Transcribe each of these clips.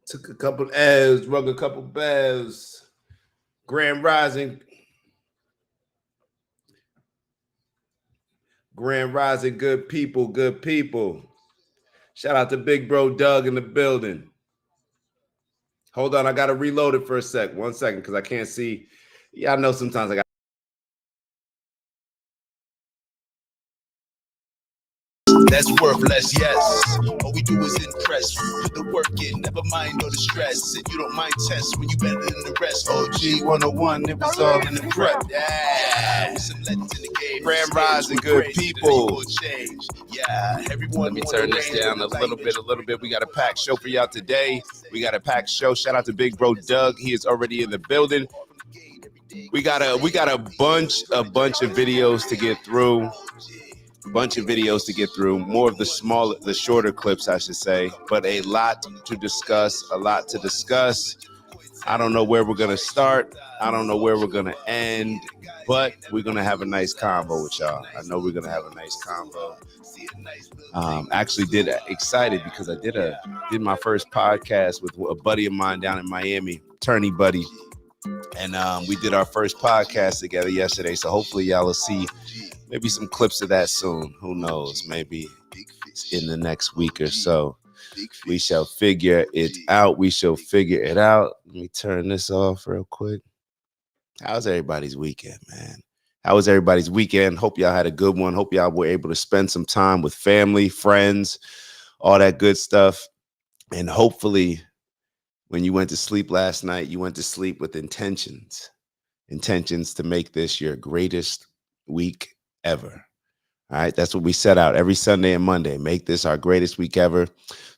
Took a couple L's, rug a couple bells. Grand Rising, Grand Rising, good people, good people. Shout out to Big Bro Doug in the building. Hold on, I gotta reload it for a sec. 1 second, because I can't see. Yeah, I know sometimes I got. That's worthless, yes. All we do is impress. Put the work in, never mind all the stress. And you don't mind tests when you better than the rest. OG 101, it was all in the prep. Yeah, with some legends in the game. Grand Rising, good people. Yeah, everyone. Let me turn this down a little bit. We got a packed show for y'all today. We got a packed show. Shout out to Big Bro Doug. He is already in the building. We got a bunch of videos to get through. More of the shorter clips, I should say, but a lot to discuss. I don't know where we're gonna start. I don't know where we're gonna end, but we're gonna have a nice convo with y'all. I know we're gonna have a nice convo. Actually, excited because I did my first podcast with a buddy of mine down in Miami, Attorney Buddy, and we did our first podcast together yesterday. So hopefully y'all will see maybe some clips of that soon. Who knows? Maybe in the next week or so. We shall figure it out. Let me turn this off real quick. How's everybody's weekend, man? How was everybody's weekend? Hope y'all had a good one. Hope y'all were able to spend some time with family, friends, all that good stuff. And hopefully when you went to sleep last night, you went to sleep with intentions to make this your greatest week ever. All right, that's what we set out every Sunday and Monday. Make this our greatest week ever.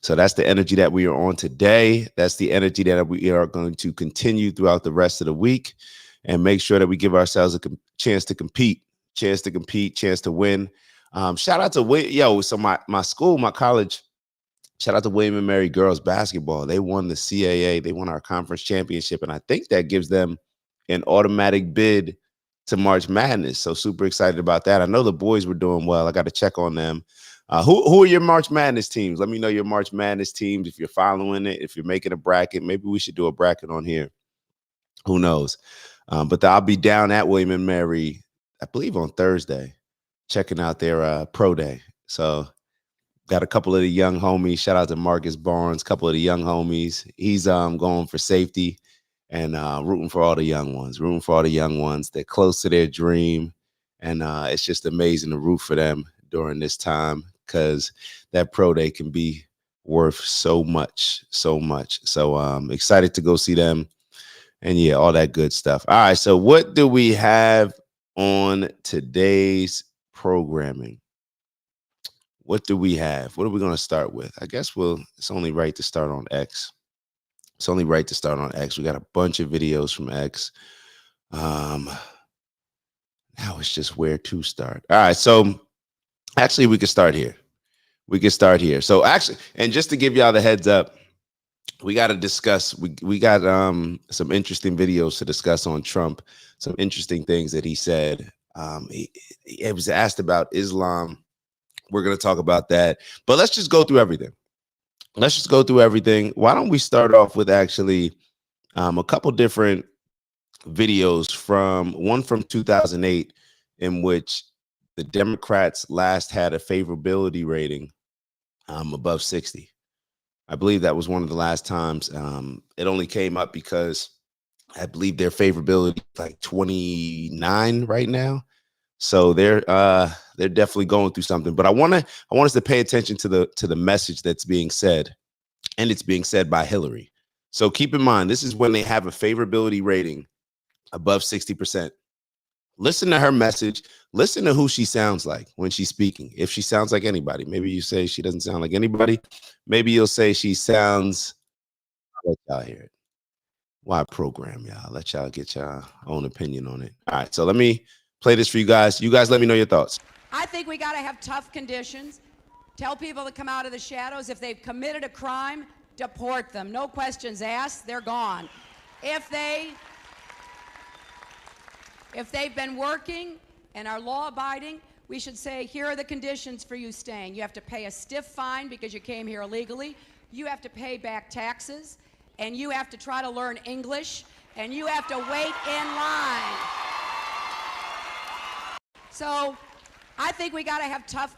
So that's the energy that we are on today. That's the energy that we are going to continue throughout the rest of the week, and make sure that we give ourselves a chance to compete, chance to win. Shout out to so my school, my college. Shout out to William and Mary girls basketball. They won the CAA. They won our conference championship, and I think that gives them an automatic bid to March Madness. So super excited about that. I know the boys were doing well. I got to check on them. Who are your March Madness teams? Let me know your March Madness teams if you're following it, if you're making a bracket. Maybe we should do a bracket on here. Who knows? But I'll be down at William and Mary, I believe on Thursday, checking out their pro day. So got a couple of the young homies. Shout out to Marcus Barnes, couple of the young homies. He's going for safety. And rooting for all the young ones. They're close to their dream. And it's just amazing to root for them during this time, because that pro day can be worth so much. So excited to go see them. And yeah, all that good stuff. All right, so what do we have on today's programming? What do we have? What are we going to start with? I guess it's only right to start on X. We got a bunch of videos from X. Now it's just where to start. All right, so actually we could start here. So actually, and just to give y'all the heads up, we got to discuss. We got some interesting videos to discuss on Trump. Some interesting things that he said. He was asked about Islam. We're going to talk about that, but let's just go through everything. Why don't we start off with actually a couple different videos one from 2008, in which the Democrats last had a favorability rating above 60. I believe that was one of the last times. It only came up because I believe their favorability is like 29 right now. So they're definitely going through something. But I want us to pay attention to the message that's being said, and it's being said by Hillary. So keep in mind, this is when they have a favorability rating above 60%. Listen to her message. Listen to who she sounds like when she's speaking. If she sounds like anybody, maybe you say she doesn't sound like anybody. Maybe you'll say she sounds. I'll let y'all hear it. Why program y'all? Let y'all get your own opinion on it. All right, so let me play this for you guys. You guys let me know your thoughts. I think we got to have tough conditions. Tell people to come out of the shadows. If they've committed a crime, deport them. No questions asked. They're gone. If they've been working and are law-abiding, we should say, here are the conditions for you staying. You have to pay a stiff fine because you came here illegally. You have to pay back taxes. and you have to try to learn English, and you have to wait in line. So I think we got to have tough.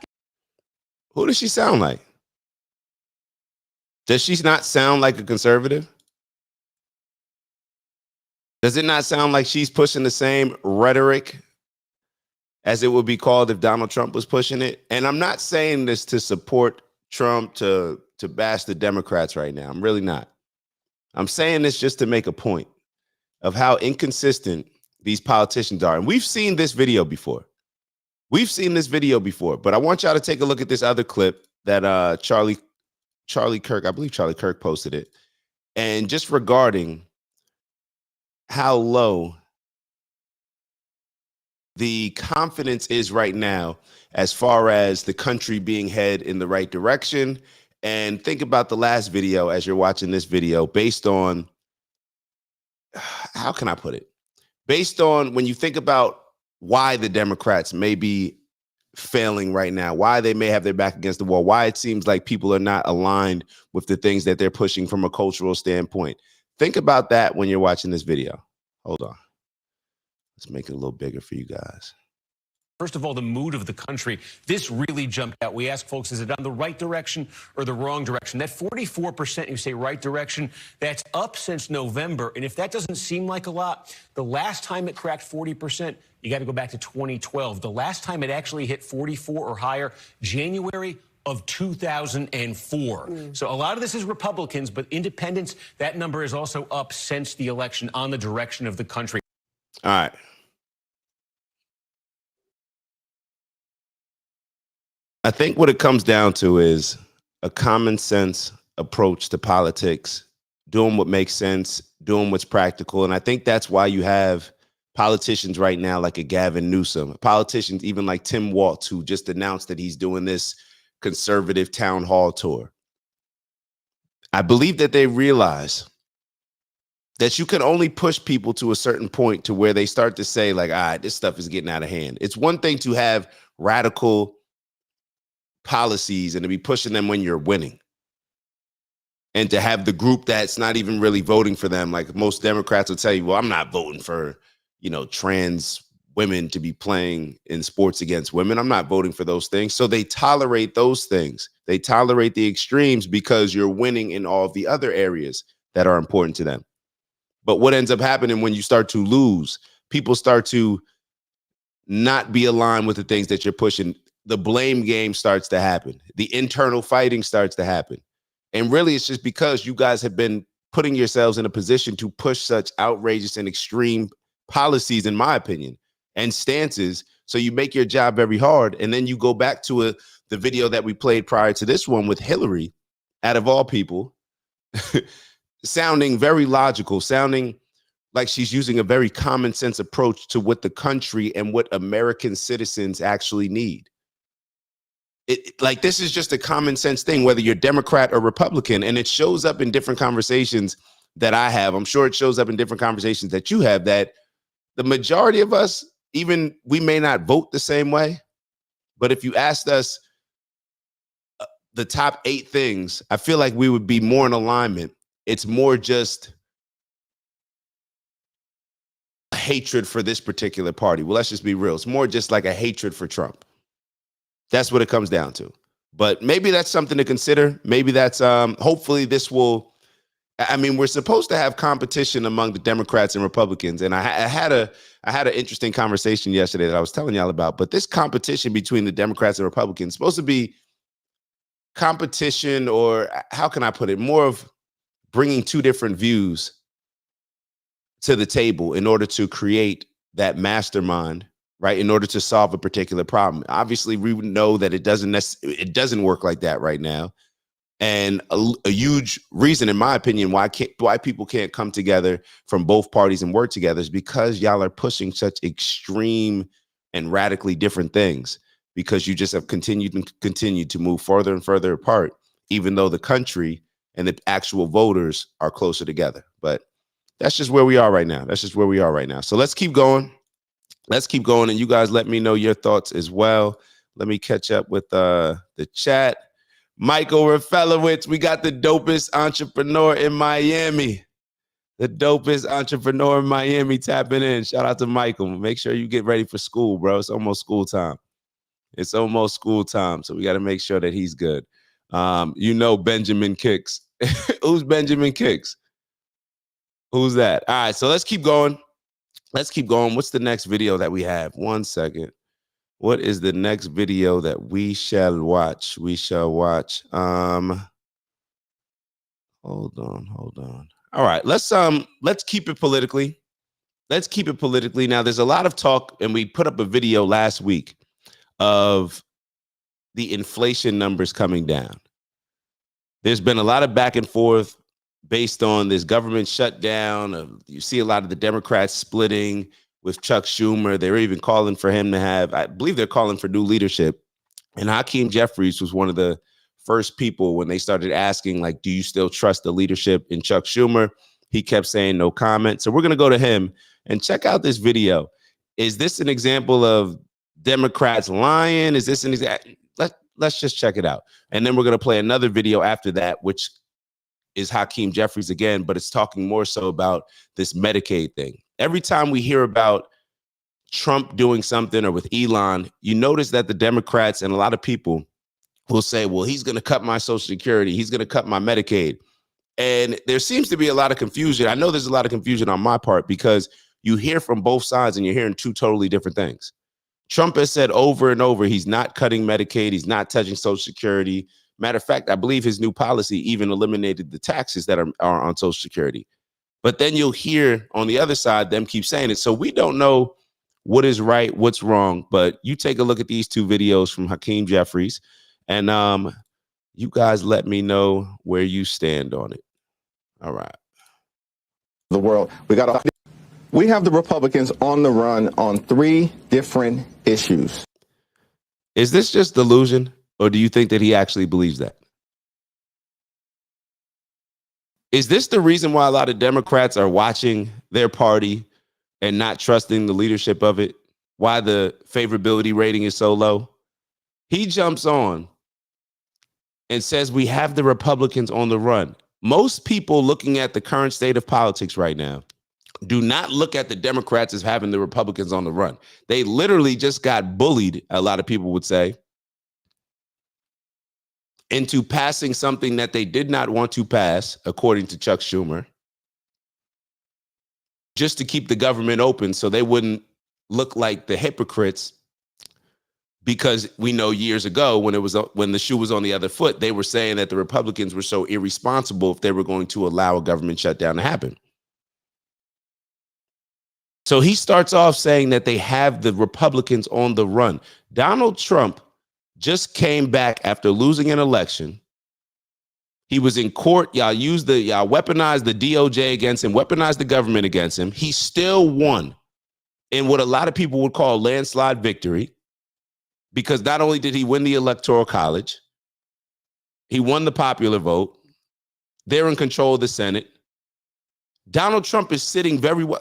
Who does she sound like? Does she not sound like a conservative? Does it not sound like she's pushing the same rhetoric as it would be called if Donald Trump was pushing it? And I'm not saying this to support Trump, to bash the Democrats right now. I'm really not. I'm saying this just to make a point of how inconsistent these politicians are. And we've seen this video before. We've seen this video before, but I want y'all to take a look at this other clip that Charlie Kirk, I believe Charlie Kirk posted it, and just regarding how low the confidence is right now as far as the country being head in the right direction. And think about the last video as you're watching this video, based on, how can I put it? Based on when you think about why the Democrats may be failing right now, why they may have their back against the wall, why it seems like people are not aligned with the things that they're pushing from a cultural standpoint. Think about that when you're watching this video. Hold on. Let's make it a little bigger for you guys. First of all, the mood of the country. This really jumped out. We asked folks, is it on the right direction or the wrong direction? That 44% you say right direction, that's up since November. And if that doesn't seem like a lot, the last time it cracked 40%, you got to go back to 2012. The last time it actually hit 44 or higher, January of 2004. So a lot of this is Republicans, but independents, that number is also up since the election on the direction of the country. All right. I think what it comes down to is a common sense approach to politics, doing what makes sense, doing what's practical. And I think that's why you have politicians right now like a Gavin Newsom, politicians even like Tim Walz, who just announced that he's doing this conservative town hall tour. I believe that they realize that you can only push people to a certain point to where they start to say, like, all right, this stuff is getting out of hand. It's one thing to have radical policies and to be pushing them when you're winning, and to have the group that's not even really voting for them. Like most Democrats will tell you, well, I'm not voting for, trans women to be playing in sports against women. I'm not voting for those things. So they tolerate those things. They tolerate the extremes because you're winning in all of the other areas that are important to them. But what ends up happening when you start to lose, people start to not be aligned with the things that you're pushing. The blame game starts to happen. The internal fighting starts to happen. And really, it's just because you guys have been putting yourselves in a position to push such outrageous and extreme policies, in my opinion, and stances. So you make your job very hard. And then you go back to the video that we played prior to this one with Hillary, out of all people, sounding very logical, sounding like she's using a very common sense approach to what the country and what American citizens actually need. Like, this is just a common sense thing, whether you're Democrat or Republican, and it shows up in different conversations that I have. I'm sure it shows up in different conversations that you have, that the majority of us, even we may not vote the same way, but if you asked us the top 8 things, I feel like we would be more in alignment. It's more just a hatred for this particular party. Well, let's just be real. It's more just like a hatred for Trump. That's what it comes down to. But maybe that's something to consider. Maybe that's hopefully this will, I mean, we're supposed to have competition among the Democrats and Republicans. And I had an interesting conversation yesterday that I was telling y'all about. But this competition between the Democrats and Republicans is supposed to be competition, or how can I put it, more of bringing two different views to the table in order to create that mastermind, right? In order to solve a particular problem. Obviously, we know that it doesn't work like that right now. And a huge reason, in my opinion, why people can't come together from both parties and work together is because y'all are pushing such extreme and radically different things, because you just have continued to move further and further apart, even though the country and the actual voters are closer together. But that's just where we are right now. That's just where we are right now. So let's keep going. Let's keep going. And you guys let me know your thoughts as well. Let me catch up with the chat. Michael Rafelowitz, we got the dopest entrepreneur in Miami. The dopest entrepreneur in Miami tapping in. Shout out to Michael. Make sure you get ready for school, bro. It's almost school time. It's almost school time, so we got to make sure that he's good. You know Benjamin Kicks. Who's Benjamin Kicks? Who's that? All right, so let's keep going. Let's keep going. What's the next video that we have? 1 second. What is the next video that we shall watch? We shall watch. Hold on. All right, let's keep it politically. Let's keep it politically. Now, there's a lot of talk, and we put up a video last week of the inflation numbers coming down. There's been a lot of back and forth based on this government shutdown. You see a lot of the Democrats splitting with Chuck Schumer. They're even calling for him to have, I believe they're calling for new leadership. And Hakeem Jeffries was one of the first people when they started asking, like, do you still trust the leadership in Chuck Schumer? He kept saying no comment. So we're going to go to him and check out this video. Is this an example of Democrats lying? Is this an example? Let's just check it out. And then we're going to play another video after that, which is Hakeem Jeffries again, but it's talking more so about this Medicaid thing. Every time we hear about Trump doing something or with Elon, you notice that the Democrats and a lot of people will say, well, he's going to cut my Social Security. He's going to cut my Medicaid. And there seems to be a lot of confusion. I know there's a lot of confusion on my part because you hear from both sides and you're hearing two totally different things. Trump has said over and over, he's not cutting Medicaid. He's not touching Social Security. Matter of fact, I believe his new policy even eliminated the taxes that are on Social Security. But then you'll hear on the other side them keep saying it. So we don't know what is right, what's wrong. But you take a look at these two videos from Hakeem Jeffries, and you guys let me know where you stand on it. All right. The world. We have the Republicans on the run on 3 different issues. Is this just delusion, or do you think that he actually believes that? Is this the reason why a lot of Democrats are watching their party and not trusting the leadership of it? Why the favorability rating is so low? He jumps on and says we have the Republicans on the run. Most people looking at the current state of politics right now do not look at the Democrats as having the Republicans on the run. They literally just got bullied, a lot of people would say, into passing something that they did not want to pass, according to Chuck Schumer, just to keep the government open so they wouldn't look like the hypocrites. Because we know years ago when the shoe was on the other foot, they were saying that the Republicans were so irresponsible if they were going to allow a government shutdown to happen. So he starts off saying that they have the Republicans on the run. Donald Trump just came back after losing an election. He was in court. Y'all weaponized the DOJ against him, weaponized the government against him. He still won in what a lot of people would call landslide victory, because not only did he win the Electoral College, he won the popular vote. They're in control of the Senate. Donald Trump is sitting very well.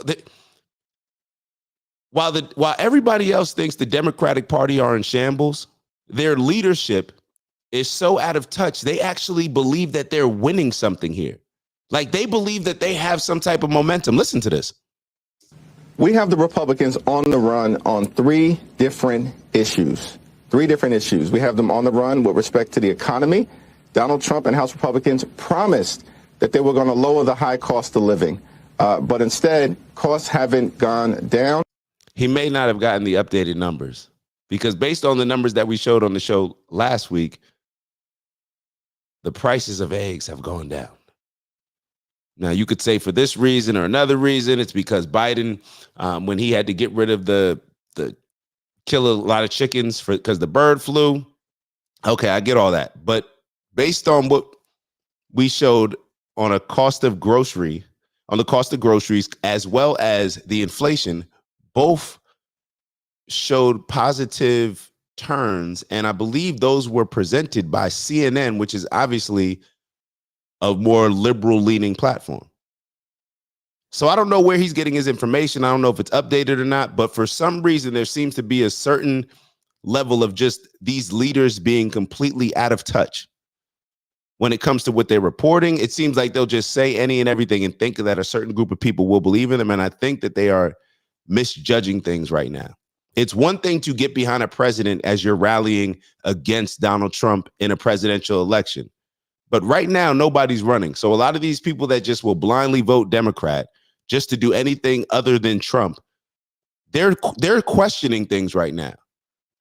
While everybody else thinks the Democratic Party are in shambles, their leadership is so out of touch. They actually believe that they're winning something here. Like, they believe that they have some type of momentum. Listen to this. We have the Republicans on the run on 3 different issues. 3 different issues. We have them on the run with respect to the economy. Donald Trump and House Republicans promised that they were going to lower the high cost of living. But instead, costs haven't gone down. He may not have gotten the updated numbers, because based on the numbers that we showed on the show last week, the prices of eggs have gone down. Now, you could say for this reason or another reason, it's because Biden, when he had to get rid of the kill a lot of chickens because the bird flu. Okay, I get all that. But based on what we showed on the cost of groceries, as well as the inflation, both showed positive turns. And I believe those were presented by CNN, which is obviously a more liberal leaning platform. So I don't know where he's getting his information. I don't know if it's updated or not, but for some reason, there seems to be a certain level of just these leaders being completely out of touch. when it comes to what they're reporting. It seems like they'll just say any and everything and think that a certain group of people will believe in them. And I think that they are misjudging things right now. It's one thing to get behind a president as you're rallying against Donald Trump in a presidential election. But right now, nobody's running. So a lot of these people that just will blindly vote Democrat just to do anything other than Trump, they're questioning things right now.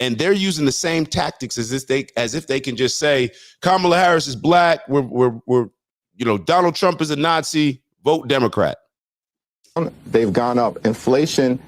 And they're using the same tactics as if they can just say Kamala Harris is black. We're Donald Trump is a Nazi. Vote Democrat. They've gone up. Inflation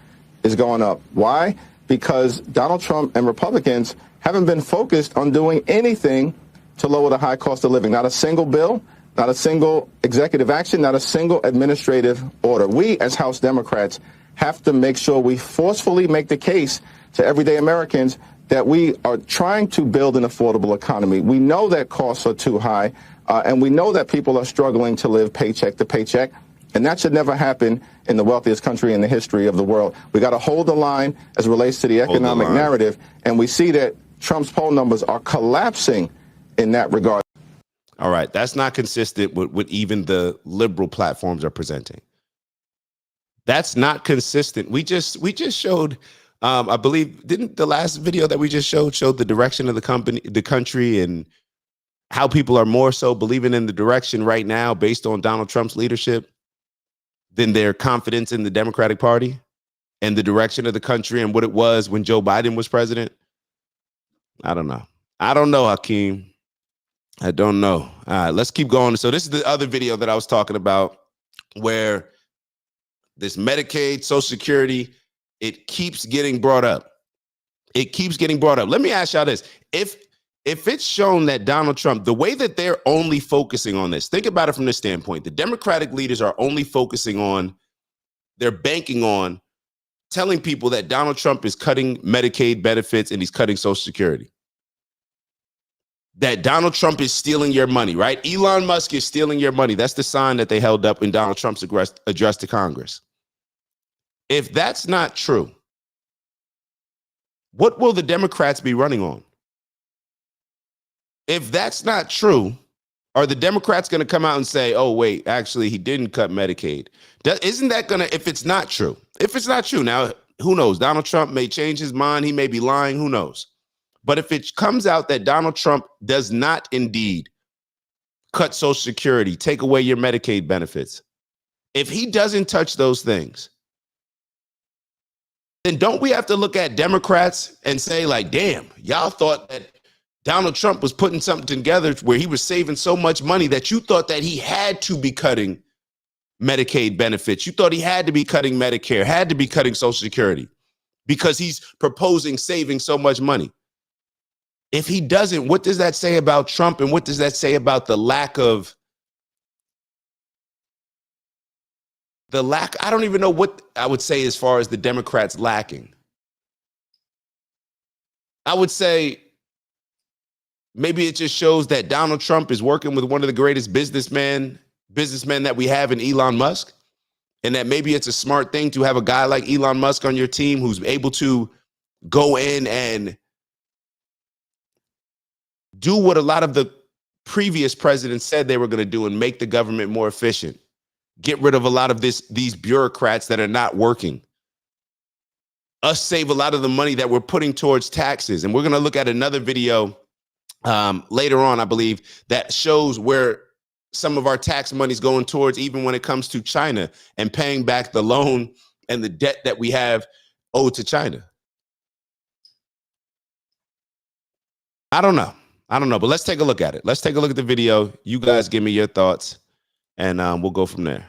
is going up. Why? Because Donald Trump and Republicans haven't been focused on doing anything to lower the high cost of living. Not a single bill, not a single executive action, not a single administrative order. We, as House Democrats, have to make sure we forcefully make the case to everyday Americans that we are trying to build an affordable economy. We know that costs are too high, and we know that people are struggling to live paycheck to paycheck, and that should never happen in the wealthiest country in the history of the world. We got to hold the line as it relates to the economic narrative, and we see that Trump's poll numbers are collapsing in that regard. All right, that's not consistent with what even the liberal platforms are presenting. That's not consistent. We just showed, I believe, didn't the last video that we just showed the direction of the country, and how people are more so believing in the direction right now based on Donald Trump's leadership than their confidence in the Democratic Party and the direction of the country and what it was when Joe Biden was president? I don't know. Hakeem. I don't know. All right, let's keep going. So this is the other video that I was talking about, where this Medicaid, Social Security, it keeps getting brought up. Let me ask y'all this. If it's shown that Donald Trump, the way that they're only focusing on this, think about it from this standpoint. The Democratic leaders are only focusing on, they're banking on telling people that Donald Trump is cutting Medicaid benefits and he's cutting Social Security. That Donald Trump is stealing your money, right? Elon Musk is stealing your money. That's the sign that they held up in Donald Trump's address to Congress. If that's not true, what will the Democrats be running on? If that's not true, are the Democrats going to come out and say, oh, wait, actually, he didn't cut Medicaid? Isn't that going to, if it's not true, now, who knows? Donald Trump may change his mind. He may be lying. Who knows? But if it comes out that Donald Trump does not indeed cut Social Security, take away your Medicaid benefits, if he doesn't touch those things, then don't we have to look at Democrats and say, like, damn, y'all thought that Donald Trump was putting something together where he was saving so much money that you thought that he had to be cutting Medicaid benefits. You thought he had to be cutting Medicare, had to be cutting Social Security because he's proposing saving so much money. If he doesn't, what does that say about Trump, and what does that say about the lack, I don't even know what I would say as far as the Democrats lacking. I would say maybe it just shows that Donald Trump is working with one of the greatest businessmen that we have in Elon Musk, and that maybe it's a smart thing to have a guy like Elon Musk on your team who's able to go in and do what a lot of the previous presidents said they were going to do and make the government more efficient. Get rid of a lot of these bureaucrats that are not working. Us save a lot of the money that we're putting towards taxes. And we're going to look at another video later on, I believe, that shows where some of our tax money is going towards, even when it comes to China and paying back the loan and the debt that we have owed to China. I don't know, but let's take a look at it. Let's take a look at the video. You guys give me your thoughts, and we'll go from there.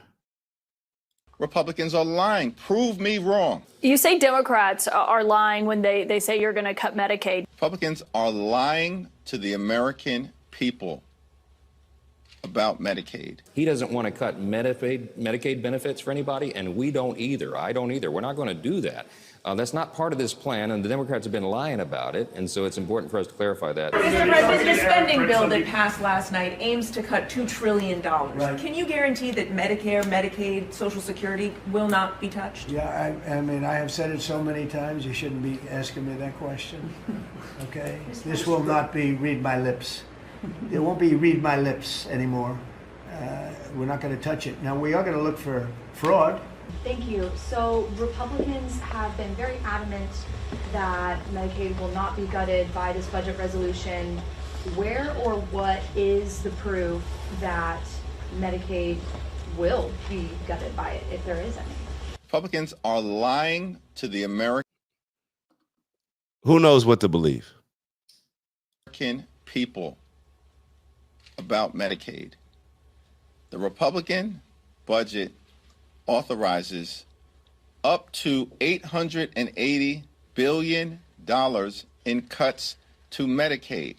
Republicans are lying. Prove me wrong. You say Democrats are lying when they say you're going to cut Medicaid. Republicans are lying to the American people about Medicaid. He doesn't want to cut Medicaid benefits for anybody, and we don't either. I don't either. We're not going to do that. That's not part of this plan, and the Democrats have been lying about it, and so it's important for us to clarify that. Mr. President, the spending bill that passed last night aims to cut $2 trillion. Right. Can you guarantee that Medicare, Medicaid, Social Security will not be touched? Yeah, I mean, I have said it so many times, you shouldn't be asking me that question, okay? This will not be read my lips. There won't be read my lips anymore. We're not going to touch it. Now, we are going to look for fraud. Thank you. So Republicans have been very adamant that Medicaid will not be gutted by this budget resolution. Where or what is the proof that Medicaid will be gutted by it, if there is any? Republicans are lying to the American Who knows what to believe? people about Medicaid. The Republican budget authorizes up to $880 billion in cuts to Medicaid.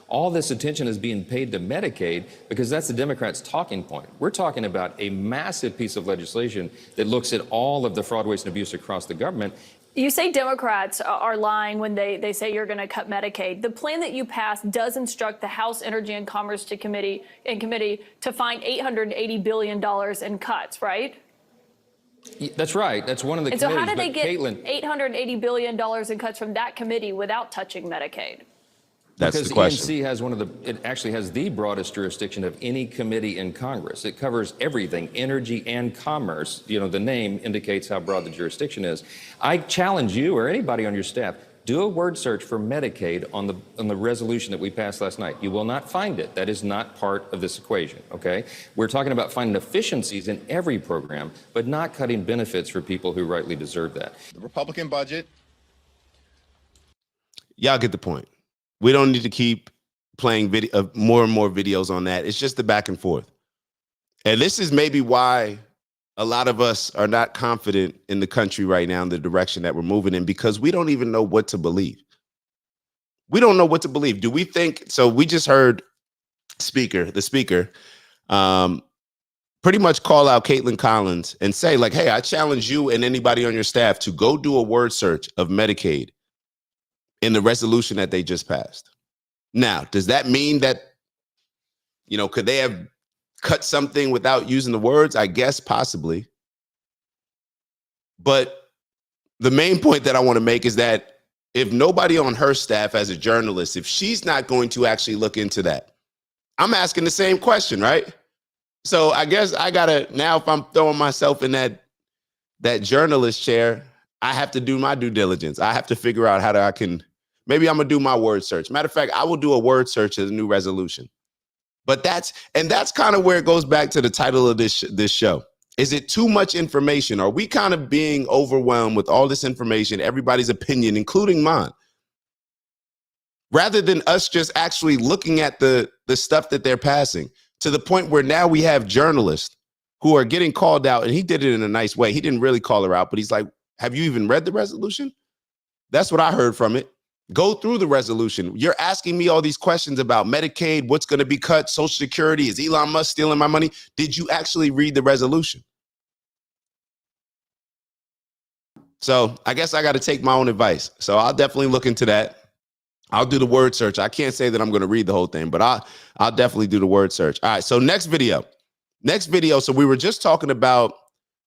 All this attention is being paid to Medicaid because that's the Democrats' talking point. We're talking about a massive piece of legislation that looks at all of the fraud, waste, and abuse across the government. You say Democrats are lying when they say you're going to cut Medicaid. The plan that you passed does instruct the House Energy and Commerce Committee to find $880 billion in cuts, right? That's right. That's one of the And committees. so how did they get Caitlin, $880 billion in cuts from that committee without touching Medicaid? That's because the question. ENC has it actually has the broadest jurisdiction of any committee in Congress. It covers everything, energy and commerce. You know, the name indicates how broad the jurisdiction is. I challenge you or anybody on your staff, do a word search for Medicaid on the resolution that we passed last night. You will not find it. That is not part of this equation, okay? We're talking about finding efficiencies in every program, but not cutting benefits for people who rightly deserve that. The Republican budget. Y'all get the point. We don't need to keep playing more and more videos on that. It's just the back and forth. And this is maybe why a lot of us are not confident in the country right now in the direction that we're moving in, because we don't even know what to believe. We don't know what to believe. Do we think so? We just heard the speaker pretty much call out Caitlin Collins and say, like, hey, I challenge you and anybody on your staff to go do a word search of Medicaid in the resolution that they just passed. Now, does that mean that, you know, could they have cut something without using the words? I guess possibly. But the main point that I want to make is that if nobody on her staff as a journalist, if she's not going to actually look into that, I'm asking the same question, right? So I guess I gotta, now if I'm throwing myself in that journalist chair, I have to do my due diligence. I have to figure out how maybe I'm gonna do my word search. Matter of fact, I will do a word search of the new resolution. But that's kind of where it goes back to the title of this show. Is it too much information? Are we kind of being overwhelmed with all this information, everybody's opinion, including mine? Rather than us just actually looking at the stuff that they're passing, to the point where now we have journalists who are getting called out, and he did it in a nice way. He didn't really call her out, but he's like, have you even read the resolution? That's what I heard from it. Go through the resolution. You're asking me all these questions about Medicaid, what's going to be cut, Social Security, is Elon Musk stealing my money? Did you actually read the resolution? So I guess I got to take my own advice. So I'll definitely look into that. I'll do the word search. I can't say that I'm going to read the whole thing, but I'll definitely do the word search. All right, so next video. So we were just talking about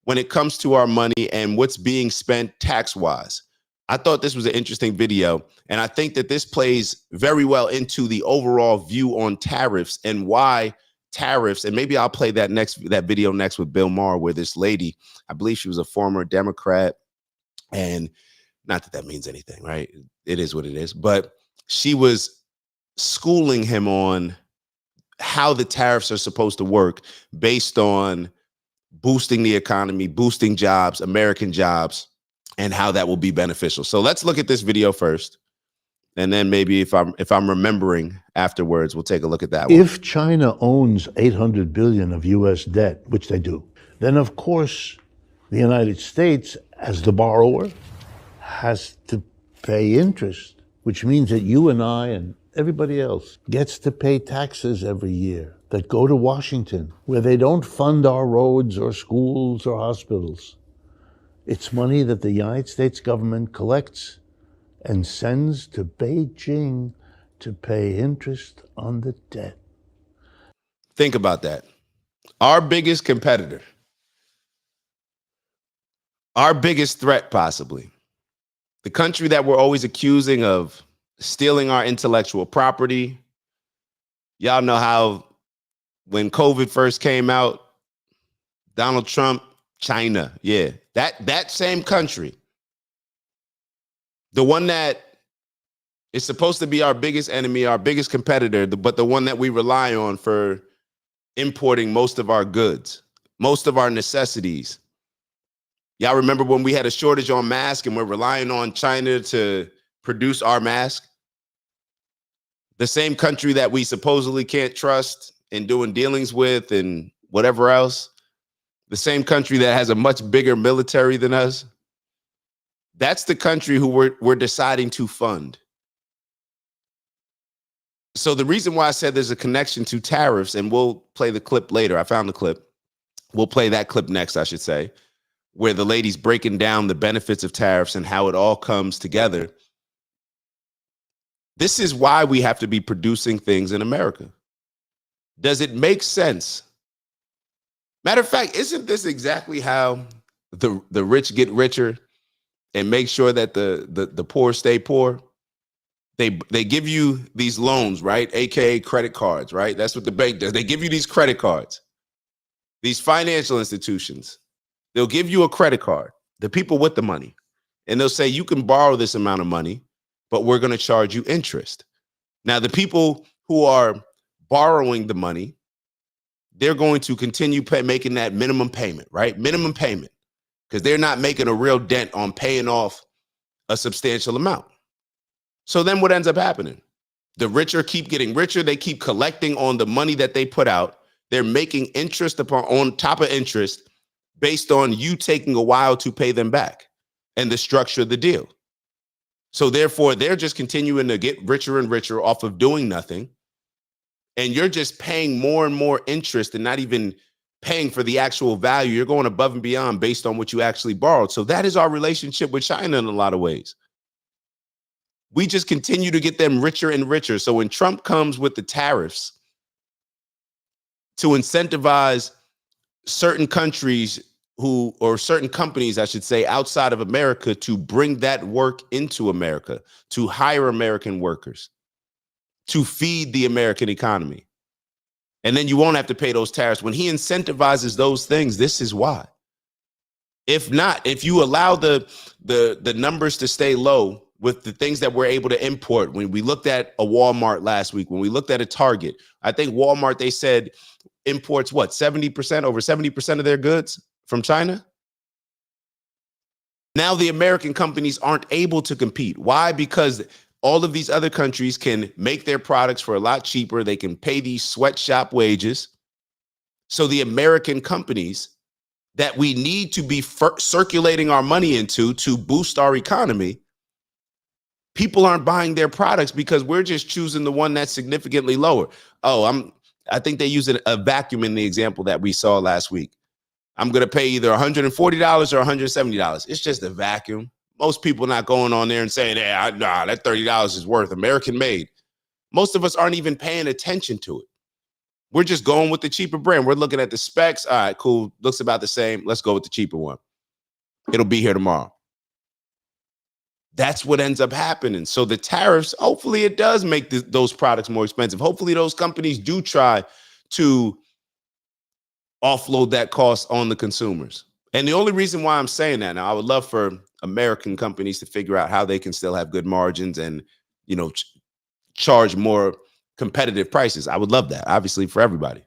when it comes to our money and what's being spent tax-wise. I thought this was an interesting video, and I think that this plays very well into the overall view on tariffs and why tariffs, and maybe I'll play that video next with Bill Maher, where this lady, I believe she was a former Democrat, and not that means anything, right? It is what it is, but she was schooling him on how the tariffs are supposed to work based on boosting the economy, boosting jobs, American jobs, and how that will be beneficial. So let's look at this video first. And then maybe if I'm remembering afterwards, we'll take a look at that one. If China owns $800 billion of U.S. debt, which they do, then of course the United States, as the borrower, has to pay interest, which means that you and I and everybody else gets to pay taxes every year that go to Washington, where they don't fund our roads or schools or hospitals. It's money that the United States government collects and sends to Beijing to pay interest on the debt. Think about that. Our biggest competitor, our biggest threat possibly, the country that we're always accusing of stealing our intellectual property, Y'all know how when COVID first came out, Donald Trump, China, yeah, that same country, the one that is supposed to be our biggest enemy, our biggest competitor, but the one that we rely on for importing most of our goods, most of our necessities. Y'all remember when we had a shortage on masks and we're relying on China to produce our mask? The same country that we supposedly can't trust in doing dealings with and whatever else, the same country that has a much bigger military than us, that's the country who we're deciding to fund. So the reason why I said there's a connection to tariffs, and we'll play the clip later. I found the clip. We'll play that clip next, I should say, where the lady's breaking down the benefits of tariffs and how it all comes together. This is why we have to be producing things in America. Does it make sense? Matter of fact, isn't this exactly how the rich get richer and make sure that the poor stay poor? They give you these loans, right? AKA credit cards, right? That's what the bank does. They give you these credit cards. These financial institutions, they'll give you a credit card, the people with the money, and they'll say, you can borrow this amount of money, but we're going to charge you interest. Now, the people who are borrowing the money, they're going to continue making that minimum payment, right? Minimum payment, because they're not making a real dent on paying off a substantial amount. So then what ends up happening? The richer keep getting richer. They keep collecting on the money that they put out. They're making interest on top of interest based on you taking a while to pay them back and the structure of the deal. So therefore, they're just continuing to get richer and richer off of doing nothing. And you're just paying more and more interest and not even paying for the actual value. You're going above and beyond based on what you actually borrowed. So that is our relationship with China in a lot of ways. We just continue to get them richer and richer. So when Trump comes with the tariffs to incentivize certain countries or certain companies, I should say, outside of America to bring that work into America, to hire American workers, to feed the American economy. And then you won't have to pay those tariffs. When he incentivizes those things, this is why. If not, if you allow the numbers to stay low with the things that we're able to import, when we looked at a Walmart last week, when we looked at a Target, I think Walmart, they said imports what, 70%, over 70% of their goods from China? Now the American companies aren't able to compete. Why? Because all of these other countries can make their products for a lot cheaper. They can pay these sweatshop wages. So the American companies that we need to be circulating our money into to boost our economy, people aren't buying their products because we're just choosing the one that's significantly lower. Oh, I think they use a vacuum in the example that we saw last week. I'm going to pay either $140 or $170. It's just a vacuum. Most people not going on there and saying, hey, nah, that $30 is worth American made. Most of us aren't even paying attention to it. We're just going with the cheaper brand. We're looking at the specs. All right, cool. Looks about the same. Let's go with the cheaper one. It'll be here tomorrow. That's what ends up happening. So the tariffs, hopefully it does make those products more expensive. Hopefully those companies do try to offload that cost on the consumers. And the only reason why I'm saying that now, I would love for American companies to figure out how they can still have good margins and, you know, charge more competitive prices. I would love that, obviously, for everybody.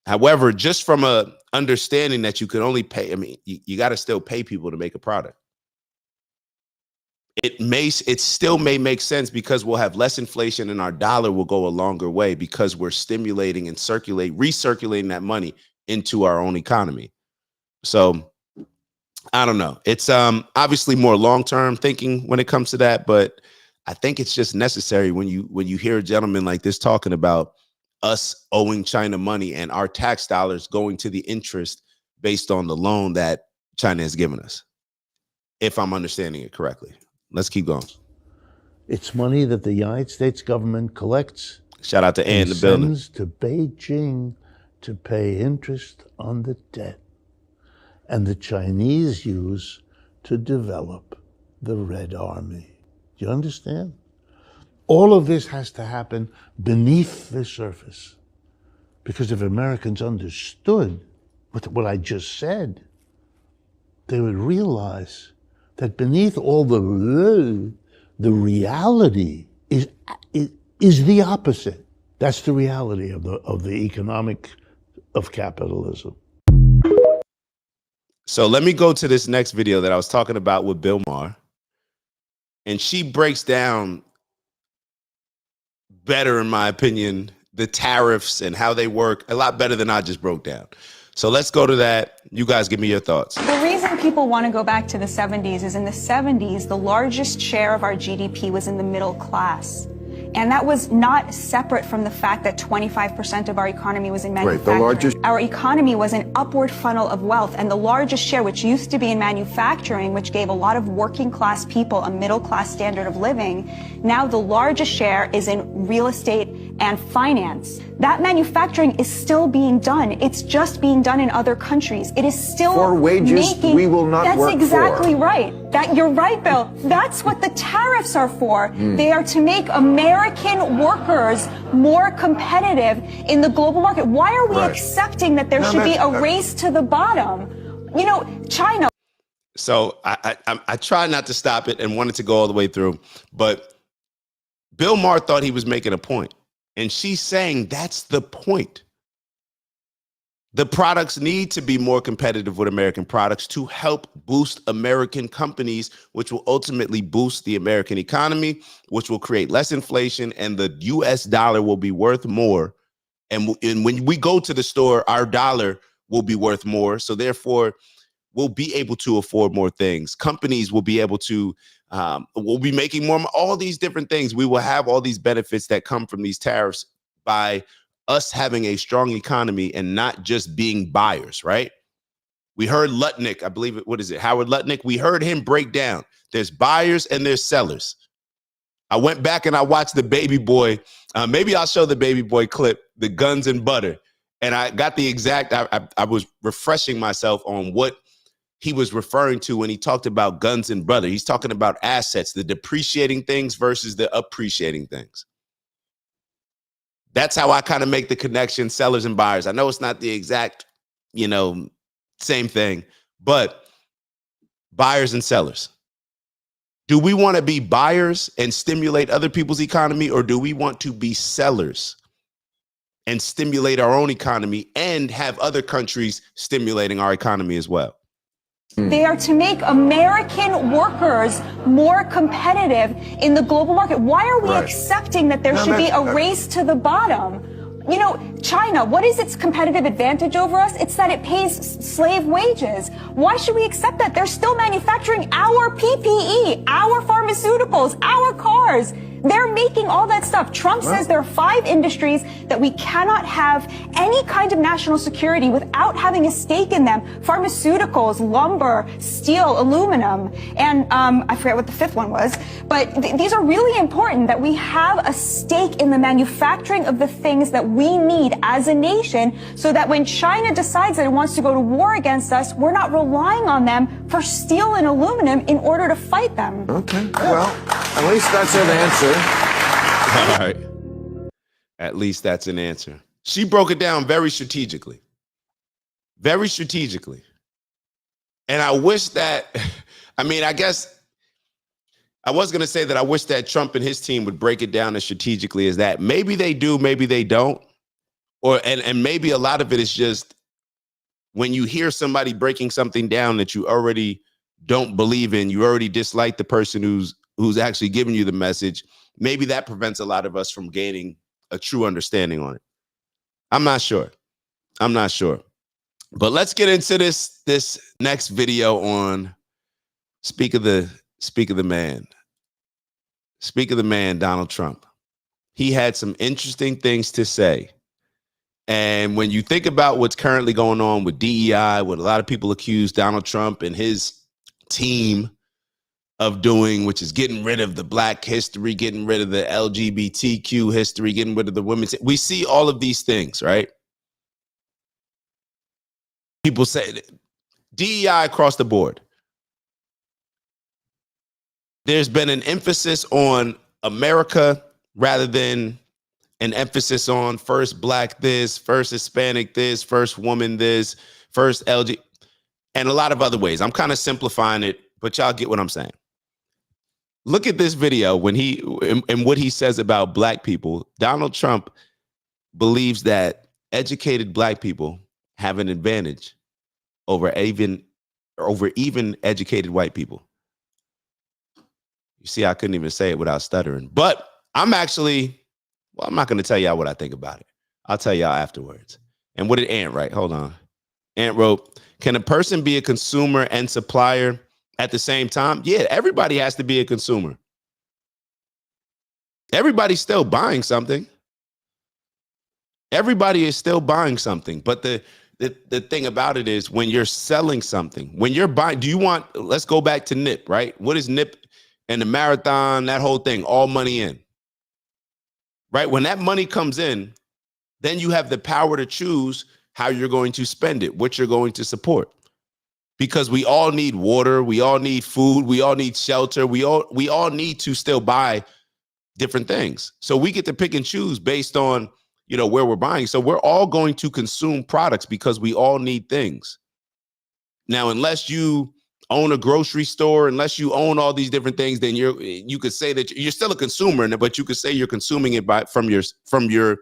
However, just from a understanding that you can only pay, I mean, you got to still pay people to make a product. It still may make sense because we'll have less inflation and our dollar will go a longer way because we're stimulating and recirculating that money into our own economy. So I don't know. It's obviously more long-term thinking when it comes to that, but I think it's just necessary when you hear a gentleman like this talking about us owing China money and our tax dollars going to the interest based on the loan that China has given us, if I'm understanding it correctly. Let's keep going. It's money that the United States government collects. Shout out to Ann in the building. Sends to Beijing to pay interest on the debt. And the Chinese use to develop the Red Army. Do you understand? All of this has to happen beneath the surface. Because if Americans understood what I just said, they would realize that beneath all the reality is the opposite. That's the reality of the economic of capitalism. So let me go to this next video that I was talking about with Bill Maher. And she breaks down better, in my opinion, the tariffs and how they work a lot better than I just broke down. So let's go to that. You guys give me your thoughts. The reason people want to go back to the 70s is in the 70s, the largest share of our GDP was in the middle class. And that was not separate from the fact that 25% of our economy was in manufacturing. Our economy was an upward funnel of wealth, and the largest share, which used to be in manufacturing, which gave a lot of working class people a middle class standard of living, now the largest share is in real estate and finance. That manufacturing is still being done. It's just being done in other countries. It is still for wages we will not work for. That's exactly right. You're right, Bill. That's what the tariffs are for. They are to make American workers more competitive in the global market. Why are we accepting that there should be a race to the bottom? You know, China. So I tried not to stop it and wanted to go all the way through, but Bill Maher thought he was making a point. And she's saying that's the point. The products need to be more competitive with American products to help boost American companies, which will ultimately boost the American economy, which will create less inflation, and the US dollar will be worth more. And when we go to the store, our dollar will be worth more. So therefore, we'll be able to afford more things. Companies will be able to, we'll be making more, all these different things. We will have all these benefits that come from these tariffs by us having a strong economy and not just being buyers, right? We heard Lutnick, I believe, what is it, Howard Lutnick? We heard him break down. There's buyers and there's sellers. I went back and I watched the Baby Boy. Maybe I'll show the Baby Boy clip, the Guns and Butter. And I got the exact, I was refreshing myself on what he was referring to when he talked about guns and butter. He's talking about assets, the depreciating things versus the appreciating things. That's how I kind of make the connection, sellers and buyers. I know it's not the exact, same thing, but buyers and sellers. Do we want to be buyers and stimulate other people's economy, or do we want to be sellers and stimulate our own economy and have other countries stimulating our economy as well? They are to make American workers more competitive in the global market. Why are we accepting that there should be a race to the bottom? You know, China, what is its competitive advantage over us? It's that it pays slave wages. Why should we accept that? They're still manufacturing our PPE, our pharmaceuticals, our cars. They're making all that stuff. Trump says there are 5 industries that we cannot have any kind of national security without having a stake in them. Pharmaceuticals, lumber, steel, aluminum, and I forget what the 5th one was. But these are really important, that we have a stake in the manufacturing of the things that we need as a nation, so that when China decides that it wants to go to war against us, we're not relying on them for steel and aluminum in order to fight them. Okay, well, at least that's an answer. All right. At least that's an answer. She broke it down very strategically. Very strategically. And I wish that, I guess I was going to say that I wish that Trump and his team would break it down as strategically as that. Maybe they do, maybe they don't. And maybe a lot of it is just when you hear somebody breaking something down that you already don't believe in, you already dislike the person who's actually giving you the message. Maybe that prevents a lot of us from gaining a true understanding on it. I'm not sure. But let's get into this next video on Speak of the Man. Speak of the Man, Donald Trump. He had some interesting things to say. And when you think about what's currently going on with DEI, what a lot of people accuse Donald Trump and his team of doing, which is getting rid of the Black history, getting rid of the LGBTQ history, getting rid of the women's. We see all of these things, right? People say DEI across the board. There's been an emphasis on America rather than an emphasis on first black this, first Hispanic this, first woman this, first LG, and a lot of other ways. I'm kind of simplifying it, but y'all get what I'm saying. Look at this video when and what he says about black people. Donald Trump believes that educated black people have an advantage over even educated white people. You see, I couldn't even say it without stuttering. But I'm not going to tell y'all what I think about it. I'll tell y'all afterwards. And what did Ant write? Hold on. Ant wrote, can a person be a consumer and supplier at the same time? Yeah, everybody has to be a consumer. Everybody's still buying something. Everybody is still buying something. But the thing about it is when you're selling something, when you're buying, let's go back to NIP, right? What is NIP and the marathon, that whole thing, all money in, right? When that money comes in, then you have the power to choose how you're going to spend it, what you're going to support. Because we all need water, we all need food, we all need shelter, we all need to still buy different things. So we get to pick and choose based on, where we're buying. So we're all going to consume products because we all need things. Now, unless you own a grocery store, unless you own all these different things, then you could say that you're still a consumer, but you could say you're consuming it from your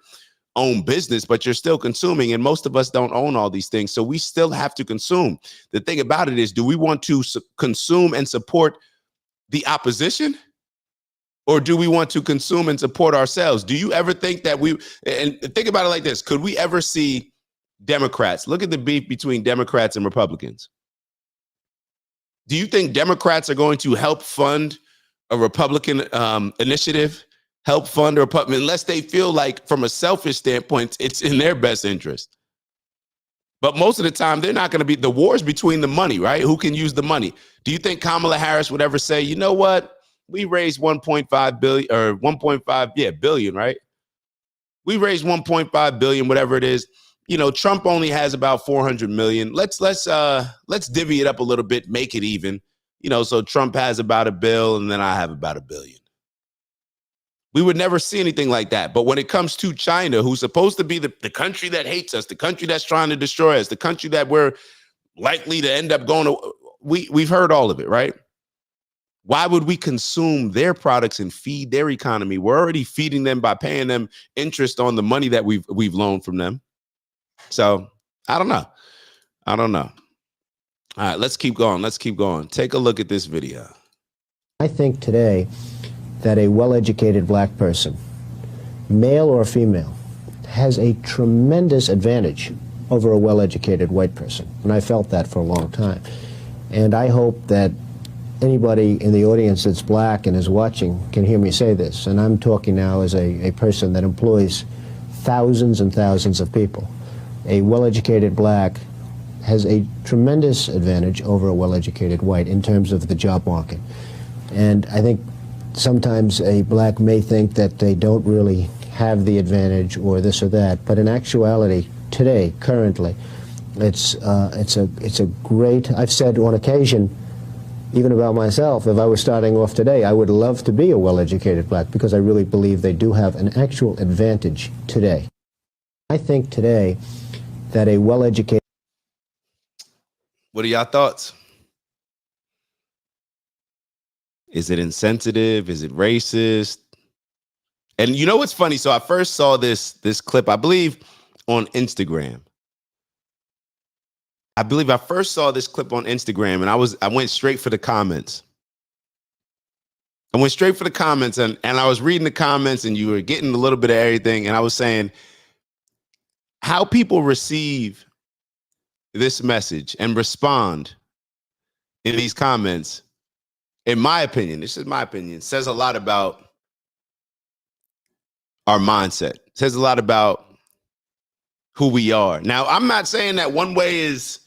own business, but you're still consuming. And most of us don't own all these things. So we still have to consume. The thing about it is, do we want to consume and support the opposition? Or do we want to consume and support ourselves? Do you ever think that and think about it like this, could we ever see Democrats, look at the beef between Democrats and Republicans. Do you think Democrats are going to help fund a Republican initiative, help fund a Republican, unless they feel like from a selfish standpoint, it's in their best interest? But most of the time, they're not going to be, the wars between the money, right? Who can use the money? Do you think Kamala Harris would ever say, you know what? We raised 1.5 billion or 1.5 billion, right? We raised 1.5 billion, whatever it is. Trump only has about 400 million. Let's divvy it up a little bit, make it even. So Trump has about $1 billion and then I have about $1 billion. We would never see anything like that. But when it comes to China, who's supposed to be the country that hates us, the country that's trying to destroy us, the country that we're likely to end up going to, we've heard all of it, right? Why would we consume their products and feed their economy? We're already feeding them by paying them interest on the money that we've loaned from them. So I don't know. All right, let's keep going. Take a look at this video. I think today that a well-educated black person, male or female, has a tremendous advantage over a well-educated white person. And I felt that for a long time. And I hope that anybody in the audience that's black and is watching can hear me say this. And I'm talking now as a person that employs thousands and thousands of people. A well-educated black has a tremendous advantage over a well-educated white in terms of the job market. And I think sometimes a black may think that they don't really have the advantage or this or that, but in actuality, today, currently, it's a great, I've said on occasion, even about myself, if I was starting off today, I would love to be a well-educated black because I really believe they do have an actual advantage today. I think today that a well-educated... What are y'all thoughts? Is it insensitive? Is it racist? And you know what's funny? So I first saw this clip, I believe, on Instagram. I first saw this clip on Instagram and I went straight for the comments. And I was reading the comments and you were getting a little bit of everything. And I was saying how people receive this message and respond in these comments, in my opinion, this is my opinion, says a lot about our mindset. It says a lot about who we are. Now, I'm not saying that one way is,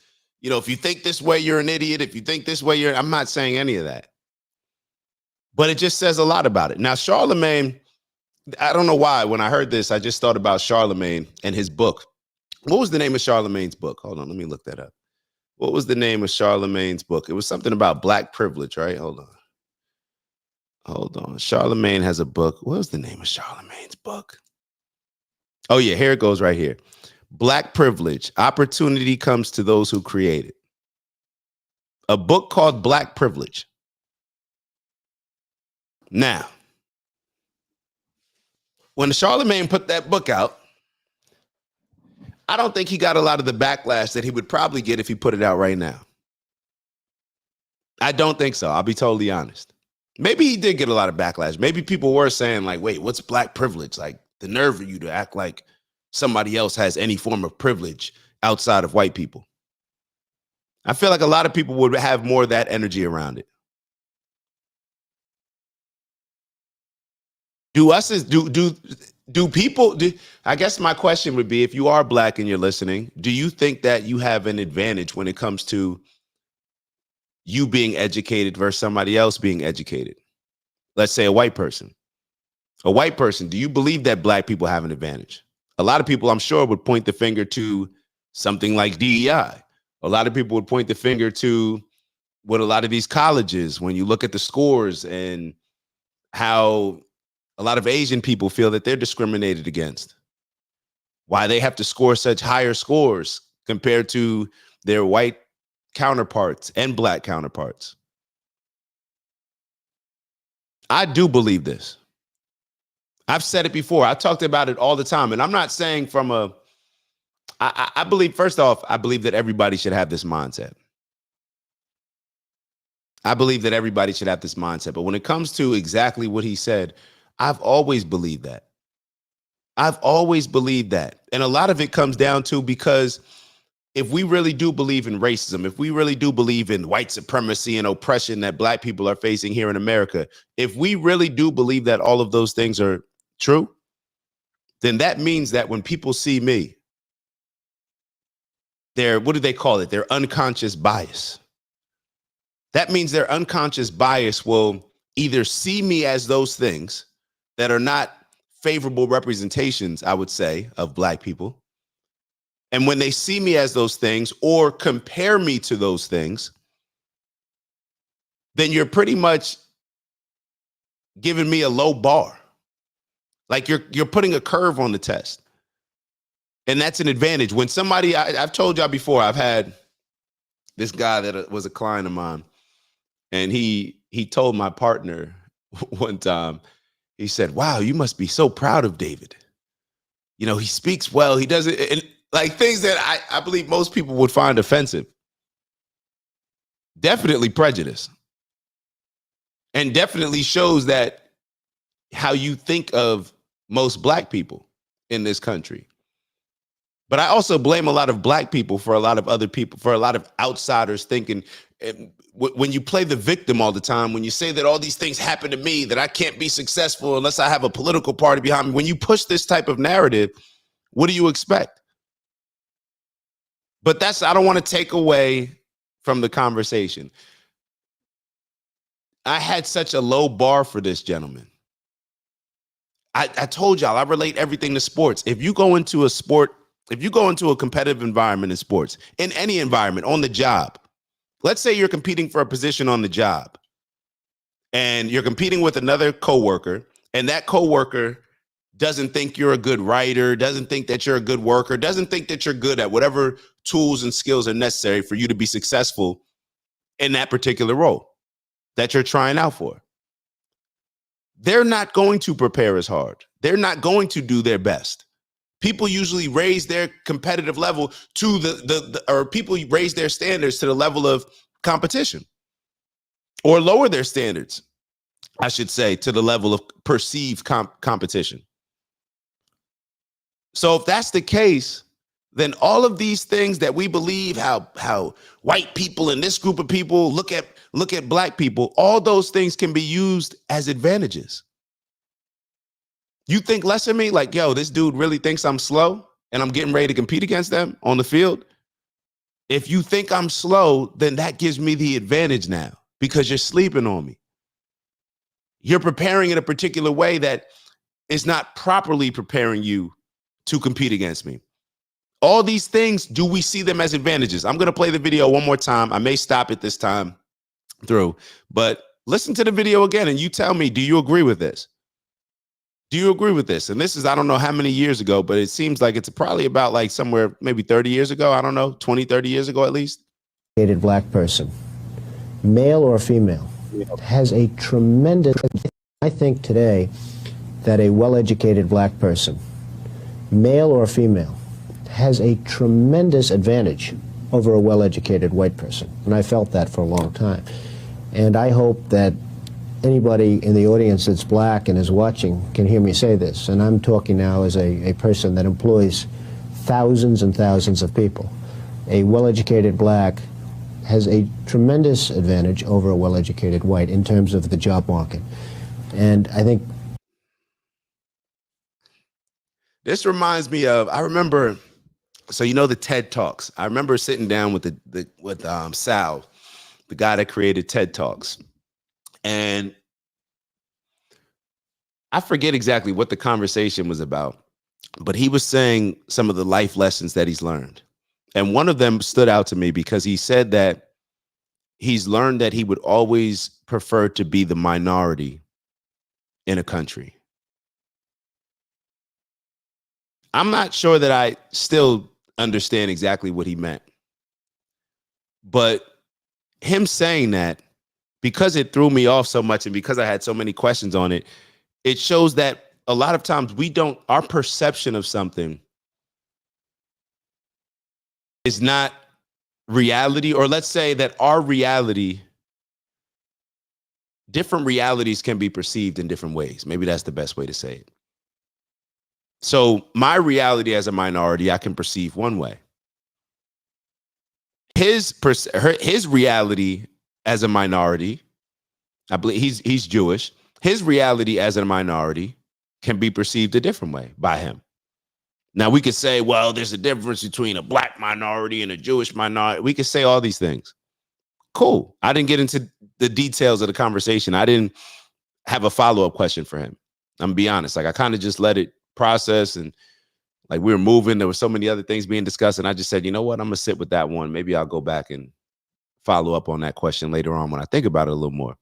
if you think this way, you're an idiot. If you think this way, I'm not saying any of that. But it just says a lot about it. Now, Charlemagne, I don't know why. When I heard this, I just thought about Charlemagne and his book. What was the name of Charlemagne's book? Hold on, let me look that up. What was the name of Charlemagne's book? It was something about black privilege, right? Hold Hold on. Charlemagne has a book. What was the name of Charlemagne's book? Oh, yeah, here it goes right here. Black Privilege. Opportunity comes to those who create it. A book called Black Privilege. Now, when Charlemagne put that book out, I don't think he got a lot of the backlash that he would probably get if he put it out right now. I don't think so. I'll be totally honest. Maybe he did get a lot of backlash. Maybe people were saying like, wait, what's black privilege? Like the nerve of you to act like somebody else has any form of privilege outside of white people. I feel like a lot of people would have more of that energy around it. I guess my question would be, if you are black and you're listening, do you think that you have an advantage when it comes to you being educated versus somebody else being educated? Let's say a white person. A white person, do you believe that black people have an advantage? A lot of people, I'm sure, would point the finger to something like DEI. A lot of people would point the finger to what a lot of these colleges, when you look at the scores and how a lot of Asian people feel that they're discriminated against. Why they have to score such higher scores compared to their white counterparts and black counterparts. I do believe this. I've said it before. I talked about it all the time. And I'm not saying from a, I believe, first off, I believe that everybody should have this mindset. I believe that everybody should have this mindset. But when it comes to exactly what he said, I've always believed that. I've always believed that. And a lot of it comes down to, because if we really do believe in racism, if we really do believe in white supremacy and oppression that black people are facing here in America, if we really do believe that all of those things are true, then that means that when people see me, what do they call it? Their unconscious bias. That means their unconscious bias will either see me as those things that are not favorable representations, I would say, of black people. And when they see me as those things or compare me to those things, then you're pretty much giving me a low bar. Like you're putting a curve on the test. And that's an advantage. When somebody, I've told y'all before, I've had this guy that was a client of mine, and he told my partner one time, he said, wow, you must be so proud of David. You know, he speaks well. He doesn't, and like things that I believe most people would find offensive. Definitely prejudice. And definitely shows that how you think of most black people in this country. But I also blame a lot of black people for a lot of other people, for a lot of outsiders thinking, when you play the victim all the time, when you say that all these things happen to me, that I can't be successful unless I have a political party behind me, when you push this type of narrative, what do you expect? But I don't want to take away from the conversation. I had such a low bar for this gentleman. I told y'all, I relate everything to sports. If you go into a sport, if you go into a competitive environment in sports, in any environment, on the job, let's say you're competing for a position on the job and you're competing with another coworker, and that coworker doesn't think you're a good writer, doesn't think that you're a good worker, doesn't think that you're good at whatever tools and skills are necessary for you to be successful in that particular role that you're trying out for. They're not going to prepare as hard. They're not going to do their best. People usually raise their competitive level to or people raise their standards to the level of competition, or lower their standards, I should say, to the level of perceived competition. So if that's the case, then all of these things that we believe, how white people and this group of people look at black people, all those things can be used as advantages. You think less of me? Like, yo, this dude really thinks I'm slow and I'm getting ready to compete against them on the field. If you think I'm slow, then that gives me the advantage now because you're sleeping on me. You're preparing in a particular way that is not properly preparing you to compete against me. All these things, do we see them as advantages? I'm going to play the video one more time. I may stop it this time through, but Listen to the video again and you tell me, do you agree with this? Do you agree with this? And this is, I don't know how many years ago, but it seems like it's probably about like somewhere maybe 30 years ago. I don't know, 20, 30 years ago at least. Black person, male or female, has a tremendous, I think today that a well-educated black person, male or female, has a tremendous advantage over a well-educated white person. And I felt that for a long time. And I hope that anybody in the audience that's black and is watching can hear me say this. And I'm talking now as a person that employs thousands and thousands of people. A well-educated black has a tremendous advantage over a well-educated white in terms of the job market. And I think this reminds me of, I remember, so you know the TED Talks. I remember sitting down with Sal, the guy that created TED Talks. And I forget exactly what the conversation was about, but he was saying some of the life lessons that he's learned. And one of them stood out to me because he said that he's learned that he would always prefer to be the minority in a country. I'm not sure that I still understand exactly what he meant. But him saying that, because it threw me off so much and because I had so many questions on it, it shows that a lot of times our perception of something is not reality, or let's say that our reality, different realities can be perceived in different ways. Maybe that's the best way to say it. So my reality as a minority, I can perceive one way. His reality as a minority, I believe he's Jewish. His reality as a minority can be perceived a different way by him. Now we could say, well, there's a difference between a black minority and a Jewish minority. We could say all these things. Cool. I didn't get into the details of the conversation. I didn't have a follow-up question for him. I'm gonna be honest. Like I kind of just let it process, and like we were moving. There were so many other things being discussed, and I just said, you know what? I'm gonna sit with that one. Maybe I'll go back and follow up on that question later on when I think about it a little more.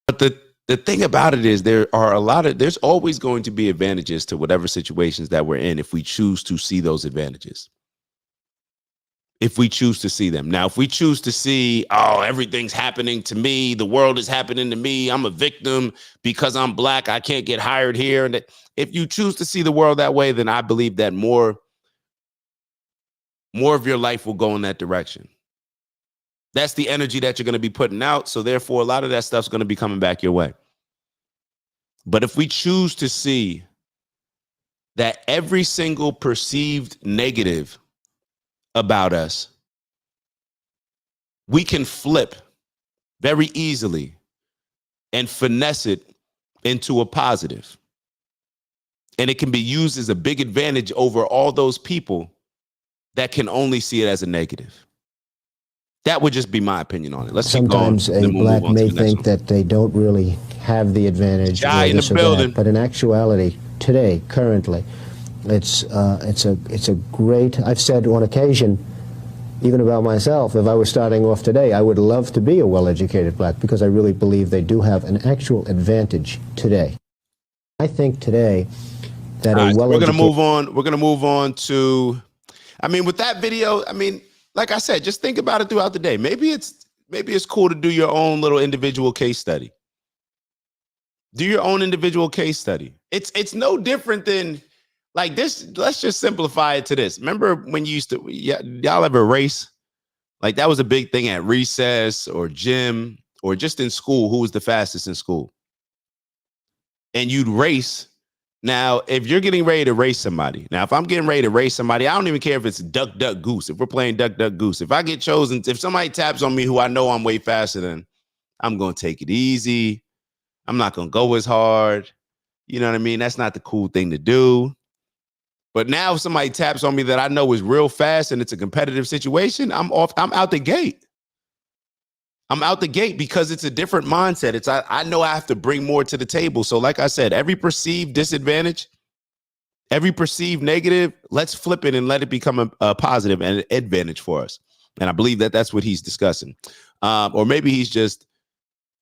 But the thing about it is there's always going to be advantages to whatever situations that we're in if we choose to see those advantages. If we choose to see them. Now, if we choose to see, oh, everything's happening to me, the world is happening to me, I'm a victim because I'm black, I can't get hired here. And if you choose to see the world that way, then I believe that more of your life will go in that direction. That's the energy that you're going to be putting out. So therefore, a lot of that stuff's going to be coming back your way. But if we choose to see that every single perceived negative about us, we can flip very easily and finesse it into a positive. And it can be used as a big advantage over all those people that can only see it as a negative. That would just be my opinion on it. Let's sometimes a black may think that they don't really have the advantage, in the building. But in actuality, today, currently, it's a great. I've said on occasion, even about myself, if I was starting off today, I would love to be a well-educated black because I really believe they do have an actual advantage today. I think today that a well-educated. We're gonna move on to. I mean, with that video, I mean. Like I said, just think about it throughout the day. Maybe it's cool to do your own little individual case study. Do your own individual case study. It's no different than like this. Let's just simplify it to this. Remember when you used to, y'all ever race? Like that was a big thing at recess or gym or just in school. Who was the fastest in school? And you'd race. Now, if you're getting ready to race somebody, if I'm getting ready to race somebody, I don't even care if it's duck, duck, goose. If we're playing duck, duck, goose, if I get chosen, if somebody taps on me who I know I'm way faster than, I'm going to take it easy. I'm not going to go as hard. You know what I mean? That's not the cool thing to do. But now if somebody taps on me that I know is real fast and it's a competitive situation, I'm out the gate. I'm out the gate because it's a different mindset. I know I have to bring more to the table. So like I said, every perceived disadvantage, every perceived negative, let's flip it and let it become a positive and an advantage for us. And I believe that that's what he's discussing. Or maybe he's just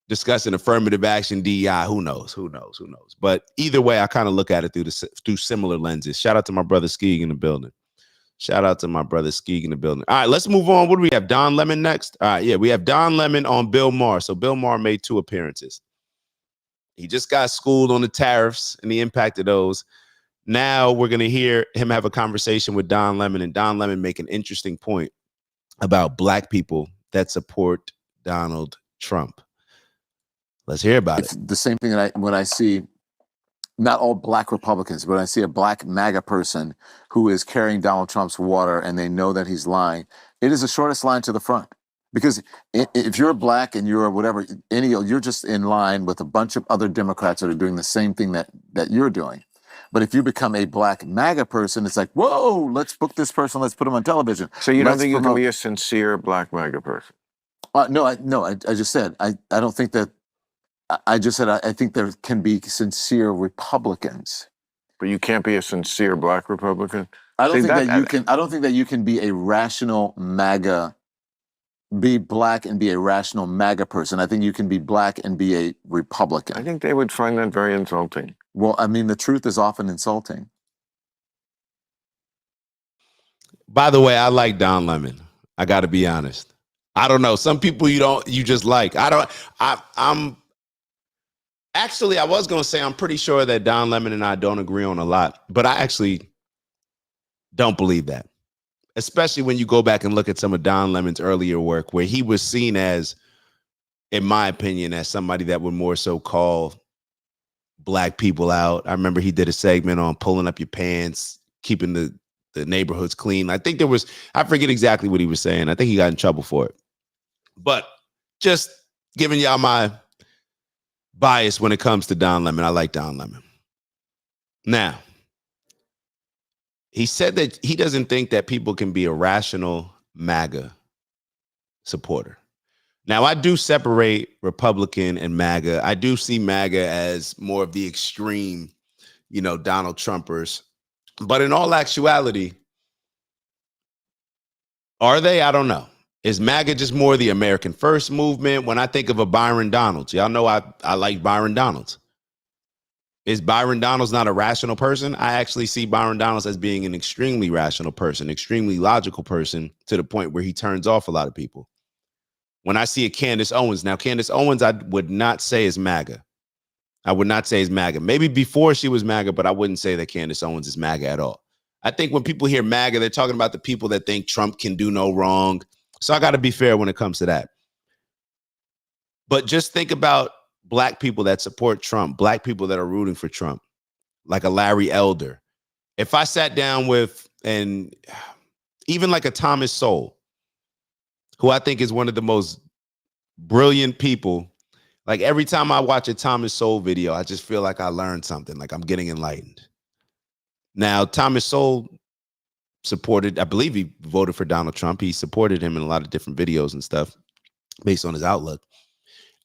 discussing affirmative action, DEI. Who knows? Who knows? Who knows? But either way, I kind of look at it through similar lenses. Shout out to my brother Skeeg in the building. Shout out to my brother Skeeg in the building. All right, let's move on. What do we have? Don Lemon next? All right, yeah, we have Don Lemon on Bill Maher. So Bill Maher made 2 appearances. He just got schooled on the tariffs and the impact of those. Now we're going to hear him have a conversation with Don Lemon, and Don Lemon make an interesting point about black people that support Donald Trump. Let's hear about it. The same thing that when I see not all black Republicans, but I see a black MAGA person who is carrying Donald Trump's water and they know that he's lying, it is the shortest line to the front. Because if you're black and you're whatever, you're just in line with a bunch of other Democrats that are doing the same thing that you're doing. But if you become a black MAGA person, it's like, whoa, let's book this person, let's put him on television. So you don't think you can be a sincere black MAGA person? No, I just said, I don't think that. I just said I think there can be sincere Republicans, but you can't be a sincere black Republican. I don't think that you can. I don't think that you can be a rational MAGA, be black and be a rational MAGA person. I think you can be black and be a Republican. I think they would find that very insulting. Well, I mean, the truth is often insulting. By the way, I like Don Lemon. I got to be honest. I don't know. Some people you just like. I'm. Actually, I was going to say I'm pretty sure that Don Lemon and I don't agree on a lot, but I actually don't believe that, especially when you go back and look at some of Don Lemon's earlier work where he was seen as, in my opinion, as somebody that would more so call black people out. I remember he did a segment on pulling up your pants, keeping the neighborhoods clean. I think I forget exactly what he was saying. I think he got in trouble for it. But just giving y'all my bias when it comes to Don Lemon. I like Don Lemon. Now, he said that he doesn't think that people can be a rational MAGA supporter. Now, I do separate Republican and MAGA. I do see MAGA as more of the extreme, Donald Trumpers. But in all actuality, are they? I don't know. Is MAGA just more the American First movement? When I think of a Byron Donalds, y'all know I like Byron Donalds. Is Byron Donalds not a rational person? I actually see Byron Donalds as being an extremely rational person, extremely logical person, to the point where he turns off a lot of people. When I see a Candace Owens, now Candace Owens I would not say is MAGA. I would not say is MAGA. Maybe before she was MAGA, but I wouldn't say that Candace Owens is MAGA at all. I think when people hear MAGA, they're talking about the people that think Trump can do no wrong. So I got to be fair when it comes to that. But just think about black people that support Trump, black people that are rooting for Trump, like a Larry Elder. If I sat down with, and even like a Thomas Sowell, who I think is one of the most brilliant people, like every time I watch a Thomas Sowell video, I just feel like I learned something, like I'm getting enlightened. Now, Thomas Sowell supported, I believe he voted for Donald Trump. He supported him in a lot of different videos and stuff based on his outlook.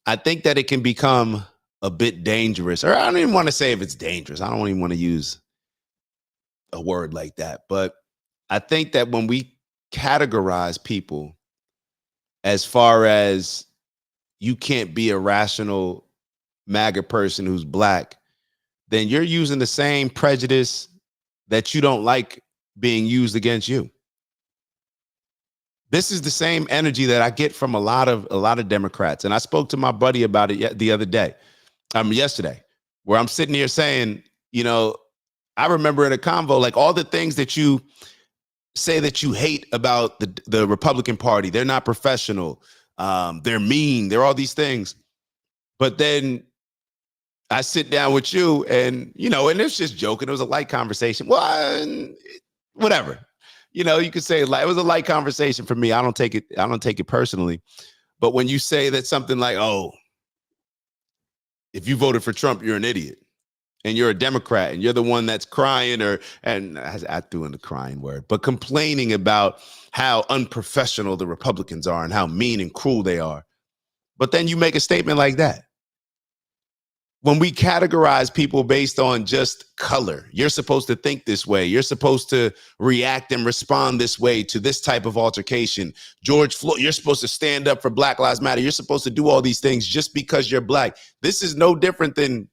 I think that it can become a bit dangerous, or I don't even want to say if it's dangerous. I don't even want to use a word like that. But I think that when we categorize people as far as you can't be a rational MAGA person who's black, then you're using the same prejudice that you don't like being used against you. This is the same energy that I get from a lot of Democrats. And I spoke to my buddy about it the other day, yesterday, where I'm sitting here saying, I remember in a convo, like all the things that you say that you hate about the Republican Party. They're not professional. They're mean. They're all these things. But then I sit down with you and, and it's just joking. It was a light conversation. Well, whatever. You could say it was a light conversation for me. I don't take it personally. But when you say that something like, oh, if you voted for Trump, you're an idiot. And you're a Democrat and you're the one that's crying and I threw in the crying word, but complaining about how unprofessional the Republicans are and how mean and cruel they are. But then you make a statement like that. when we categorize people based on just color, you're supposed to think this way. You're supposed to react and respond this way to this type of altercation. George Floyd, you're supposed to stand up for Black Lives Matter. You're supposed to do all these things just because you're black. This is no different than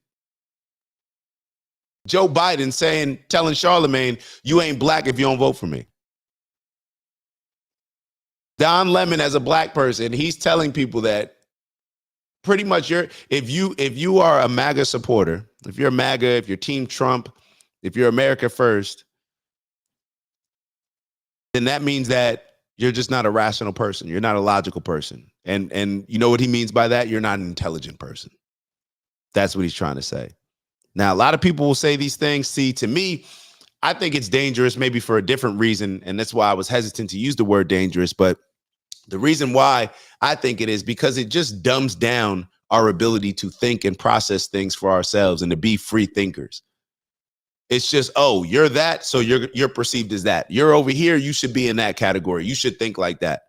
Joe Biden telling Charlemagne, you ain't black if you don't vote for me. Don Lemon, as a black person, he's telling people that pretty much if you are a MAGA supporter, if you're a MAGA, if you're Team Trump, if you're America First, then that means that you're just not a rational person. You're not a logical person. And you know what he means by that? You're not an intelligent person. That's what he's trying to say. Now, a lot of people will say these things. See, to me, I think it's dangerous, maybe for a different reason. And that's why I was hesitant to use the word dangerous. But the reason why I think it is because it just dumbs down our ability to think and process things for ourselves and to be free thinkers. It's just, oh, you're that, so you're perceived as that. You're over here, you should be in that category. You should think like that.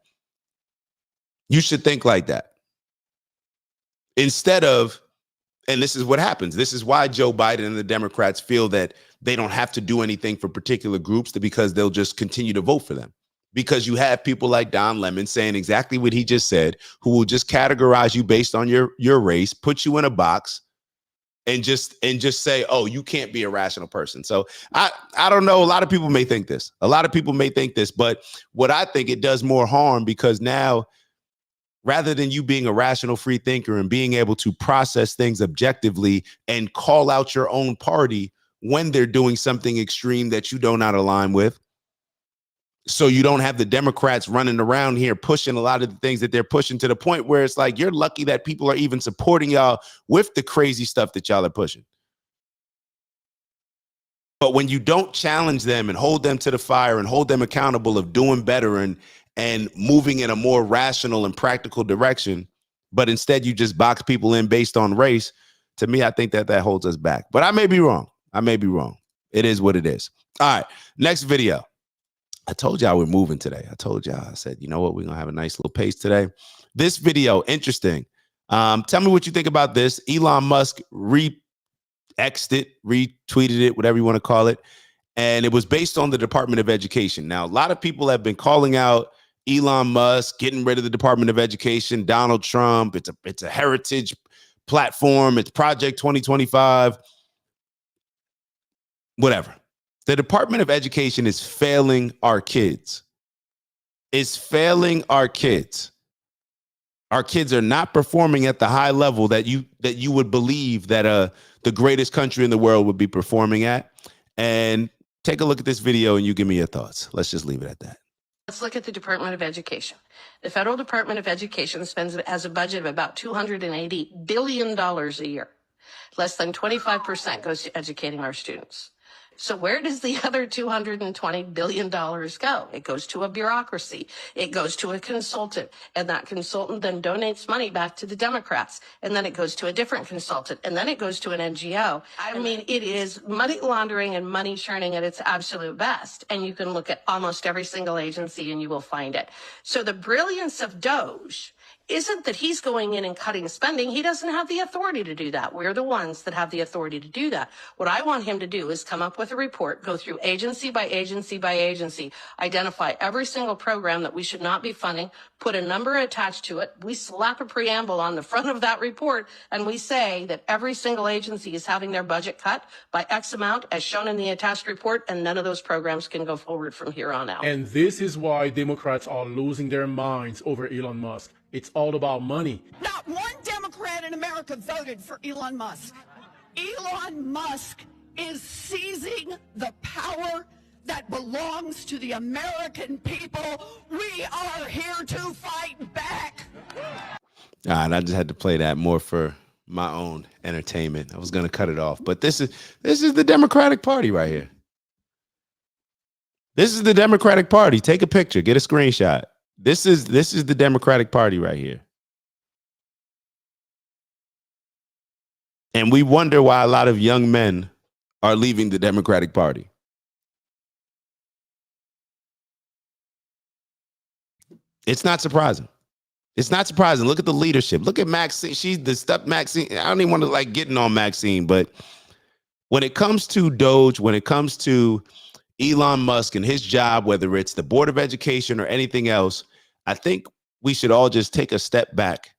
You should think like that. Instead of, and this is what happens. This is why Joe Biden and the Democrats feel that they don't have to do anything for particular groups because they'll just continue to vote for them. Because you have people like Don Lemon saying exactly what he just said, who will just categorize you based on your race, put you in a box, and just say, oh, you can't be a rational person. So I don't know. A lot of people may think this. But what I think, it does more harm, because now, rather than you being a rational free thinker and being able to process things objectively and call out your own party when they're doing something extreme that you do not align with, so you don't have the Democrats running around here pushing a lot of the things that they're pushing, to the point where it's like you're lucky that people are even supporting y'all with the crazy stuff that y'all are pushing. But when you don't challenge them and hold them to the fire and hold them accountable of doing better and moving in a more rational and practical direction, but instead you just box people in based on race, to me, I think that holds us back. But I may be wrong. It is what it is. All right, next video. I told y'all we're moving today. I said, you know what? We're going to have a nice little pace today. This video, interesting. Tell me what you think about this. Elon Musk re-X'd it, retweeted it, whatever you want to call it. And it was based on the Department of Education. Now, a lot of people have been calling out Elon Musk, getting rid of the Department of Education, Donald Trump. It's a heritage platform. It's Project 2025. Whatever. The Department of Education is failing our kids. Our kids are not performing at the high level that you would believe that the greatest country in the world would be performing at. And take a look at this video and you give me your thoughts. Let's just leave it at that. Let's look at the Department of Education. The federal Department of Education has a budget of about $280 billion a year. Less than 25% goes to educating our students. So where does the other $220 billion go? It goes to a bureaucracy. It goes to a consultant, and that consultant then donates money back to the Democrats, and then it goes to a different consultant, and then it goes to an NGO. I mean, it is money laundering and money churning at its absolute best, and you can look at almost every single agency and you will find it. So the brilliance of DOGE isn't that he's going in and cutting spending. He doesn't have the authority to do that. We're the ones that have the authority to do that. What I want him to do is come up with a report, go through agency by agency by agency, identify every single program that we should not be funding, put a number attached to it. We slap a preamble on the front of that report, and we say that every single agency is having their budget cut by X amount as shown in the attached report, and none of those programs can go forward from here on out. And this is why Democrats are losing their minds over Elon Musk. It's all about money. Not one Democrat in America voted for Elon Musk. Elon Musk is seizing the power that belongs to the American people. We are here to fight back. All right, I just had to play that more for my own entertainment. I was going to cut it off, but this is the Democratic Party right here. This is the Democratic Party. Take a picture, get a screenshot. This is the Democratic Party right here. And we wonder why a lot of young men are leaving the Democratic Party. It's not surprising. It's not surprising. Look at the leadership. Look at Maxine. She's the stuff Maxine. I don't even want to like getting on Maxine, but when it comes to Doge, when it comes to Elon Musk and his job, whether it's the Board of Education or anything else, I think we should all just take a step back.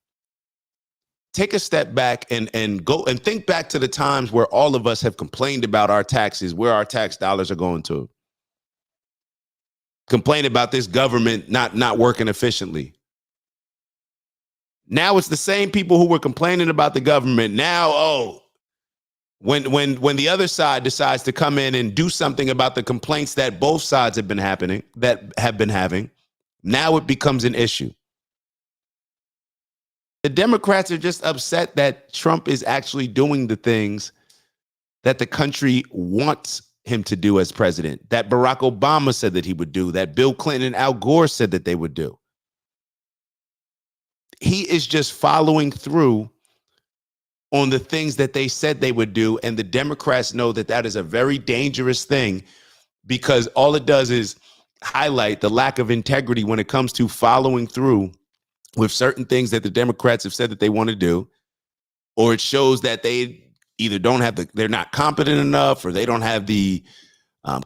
Take a step back and go and think back to the times where all of us have complained about our taxes, where our tax dollars are going to. Complain about this government not working efficiently. Now it's the same people who were complaining about the government. Now, when the other side decides to come in and do something about the complaints that both sides have been having, now it becomes an issue. The Democrats are just upset that Trump is actually doing the things that the country wants him to do as president, that Barack Obama said that he would do, that Bill Clinton and Al Gore said that they would do. He is just following through on the things that they said they would do, and the Democrats know that that is a very dangerous thing, because all it does is highlight the lack of integrity when it comes to following through with certain things that the Democrats have said that they want to do, or it shows that they either they're not competent enough, or they don't have the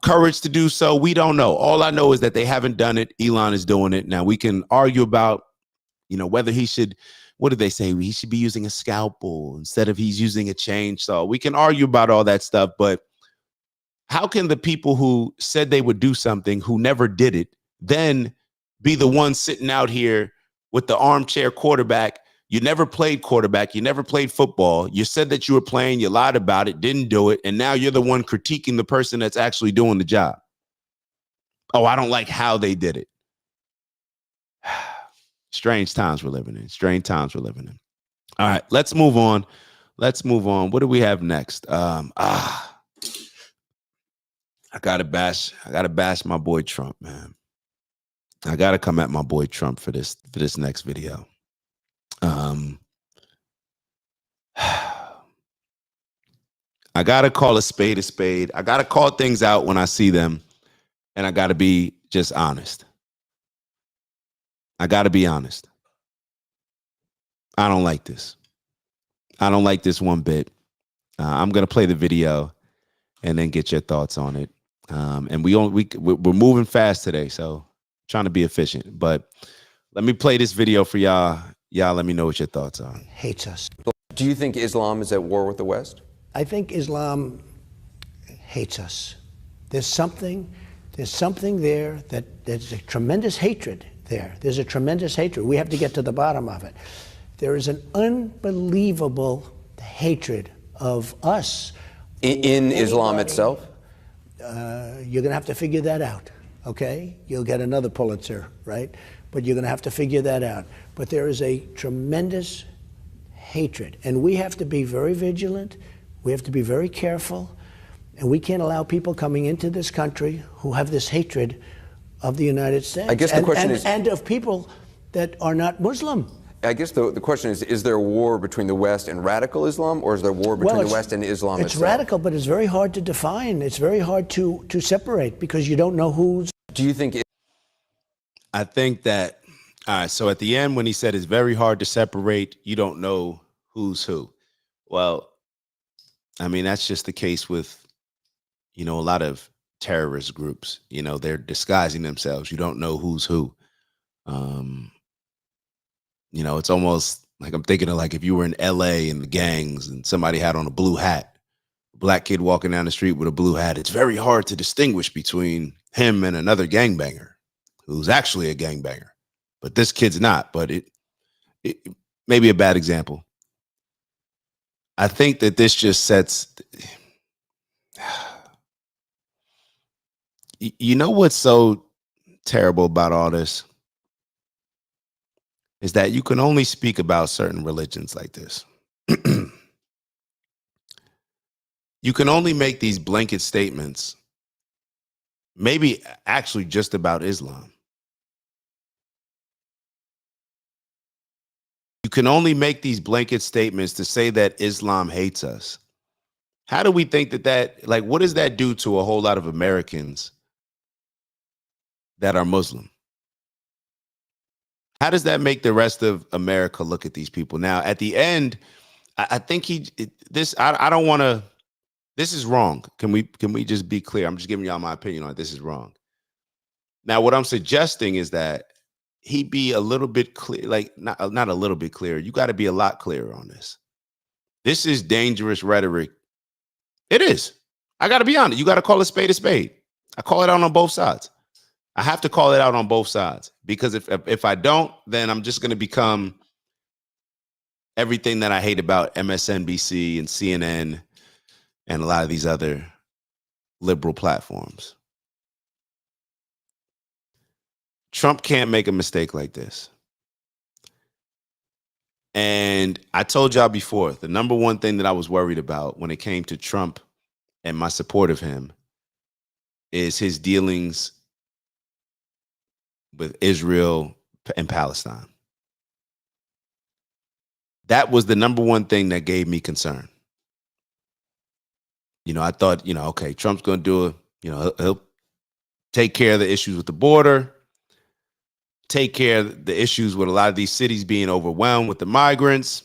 courage to do so. We don't know. All I know is that they haven't done it. Elon is doing it. Now we can argue about, whether he should, what did they say? He should be using a scalpel instead of he's using a chainsaw. We can argue about all that stuff, but how can the people who said they would do something, who never did it, then be the ones sitting out here with the armchair quarterback? You never played quarterback. You never played football. You said that you were playing. You lied about it, didn't do it. And now you're the one critiquing the person that's actually doing the job. Oh, I don't like how they did it. Strange times we're living in. Strange times we're living in. All right, let's move on. What do we have next? I gotta bash my boy Trump, man. I gotta come at my boy Trump for this next video. I gotta call a spade a spade. I gotta call things out when I see them, and I gotta be just honest. I gotta be honest. I don't like this. I don't like this one bit. I'm gonna play the video and then get your thoughts on it. And we're moving fast today, so trying to be efficient. But let me play this video for y'all. Y'all let me know what your thoughts are. Hates us. Do you think Islam is at war with the West? I think Islam hates us. There's something there that there's a tremendous hatred there. There's a tremendous hatred. We have to get to the bottom of it. There is an unbelievable hatred of us. In Islam itself? You're going to have to figure that out, okay? You'll get another Pulitzer, right? But you're going to have to figure that out. But there is a tremendous hatred, and we have to be very vigilant. We have to be very careful, and we can't allow people coming into this country who have this hatred of the United States. I guess the question is, and of people that are not Muslim. I guess the question is there a war between the West and radical Islam, or is there a war between the West and Islam itself? It's radical, but it's very hard to define. It's very hard to separate, because you don't know who's. Do you think? I think that, all right, so at the end when he said it's very hard to separate, you don't know who's who. Well, I mean, that's just the case with, a lot of terrorist groups. They're disguising themselves. You don't know who's who. It's almost like I'm thinking of like if you were in LA and the gangs and somebody had on a blue hat, a black kid walking down the street with a blue hat. It's very hard to distinguish between him and another gangbanger who's actually a gangbanger, but this kid's not. But it may be a bad example. I think that this just sets. What's so terrible about all this is that you can only speak about certain religions like this. You can only make these blanket statements, maybe actually just about Islam. You can only make these blanket statements to say that Islam hates us. How do we think that like, what does that do to a whole lot of Americans that are Muslim? How does that make the rest of America look at these people? Now, at the end, I think I don't want to. This is wrong. Can we just be clear? I'm just giving y'all my opinion on it. This is wrong. Now, what I'm suggesting is that he be a little bit clear, like not a little bit clearer. You got to be a lot clearer on this. This is dangerous rhetoric. It is. I got to be honest. You got to call a spade a spade. I call it out on both sides. I have to call it out on both sides, because if I don't, then I'm just going to become everything that I hate about MSNBC and CNN and a lot of these other liberal platforms. Trump can't make a mistake like this. And I told y'all before, the number one thing that I was worried about when it came to Trump and my support of him is his dealings with Israel and Palestine. That was the number one thing that gave me concern. I thought, okay, Trump's going to do he'll take care of the issues with the border, take care of the issues with a lot of these cities being overwhelmed with the migrants,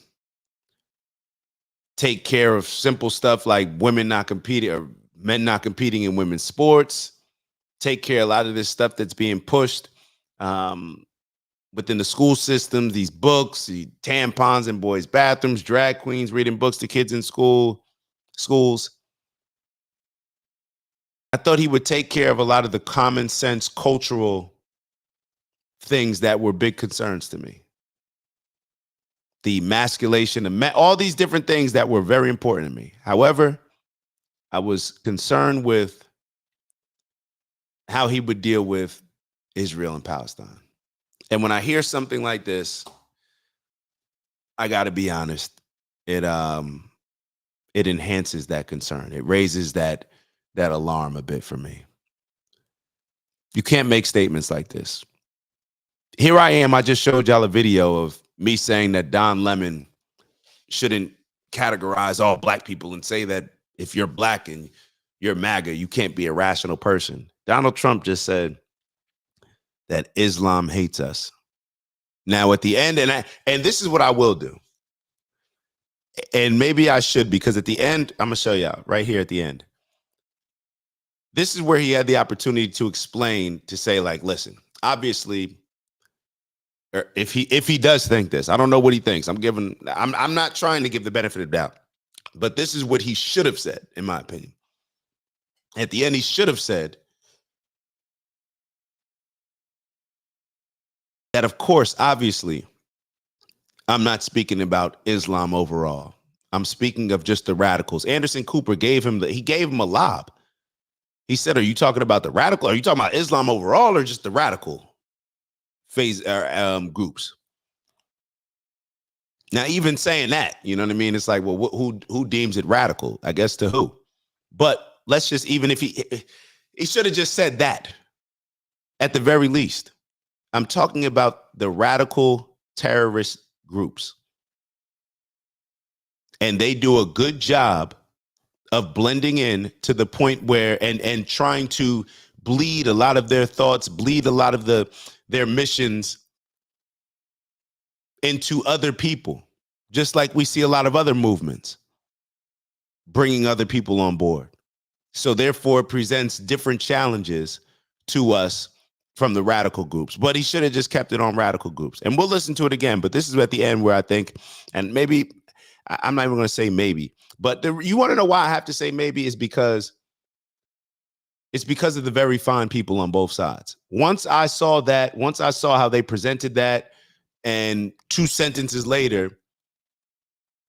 take care of simple stuff like women not competing or men not competing in women's sports, take care of a lot of this stuff that's being pushed within the school systems, these books, the tampons in boys' bathrooms, drag queens reading books to kids in schools. I thought he would take care of a lot of the common sense cultural things that were big concerns to me. The emasculation, all these different things that were very important to me. However, I was concerned with how he would deal with Israel and Palestine. And when I hear something like this, I got to be honest, it enhances that concern. It raises that alarm a bit for me. You can't make statements like this. Here I am. I just showed y'all a video of me saying that Don Lemon shouldn't categorize all black people and say that if you're black and you're MAGA, you can't be a rational person. Donald Trump just said that Islam hates us. Now at the end, and this is what I will do. And maybe I should, because at the end, I'm going to show y'all right here at the end. This is where he had the opportunity to explain, to say, like, listen, obviously, if he does think this, I don't know what he thinks. I'm not trying to give the benefit of the doubt, but this is what he should have said, in my opinion. At the end, he should have said that, of course, obviously, I'm not speaking about Islam overall. I'm speaking of just the radicals. Anderson Cooper gave him a lob. He said, are you talking about the radical? Are you talking about Islam overall or just the radical groups? Now, even saying that, you know what I mean? It's like, well, who deems it radical? I guess to who? But let's just, even if he should have just said that at the very least. I'm talking about the radical terrorist groups. And they do a good job of blending in to the point where and trying to bleed a lot of their thoughts, bleed a lot of their missions into other people, just like we see a lot of other movements bringing other people on board. So therefore, it presents different challenges to us from the radical groups. But he should have just kept it on radical groups. And we'll listen to it again. But this is at the end where I think, and maybe, I'm not even going to say maybe, but you want to know why I have to say maybe is because it's because of the very fine people on both sides. Once I saw how they presented that, and 2 sentences later,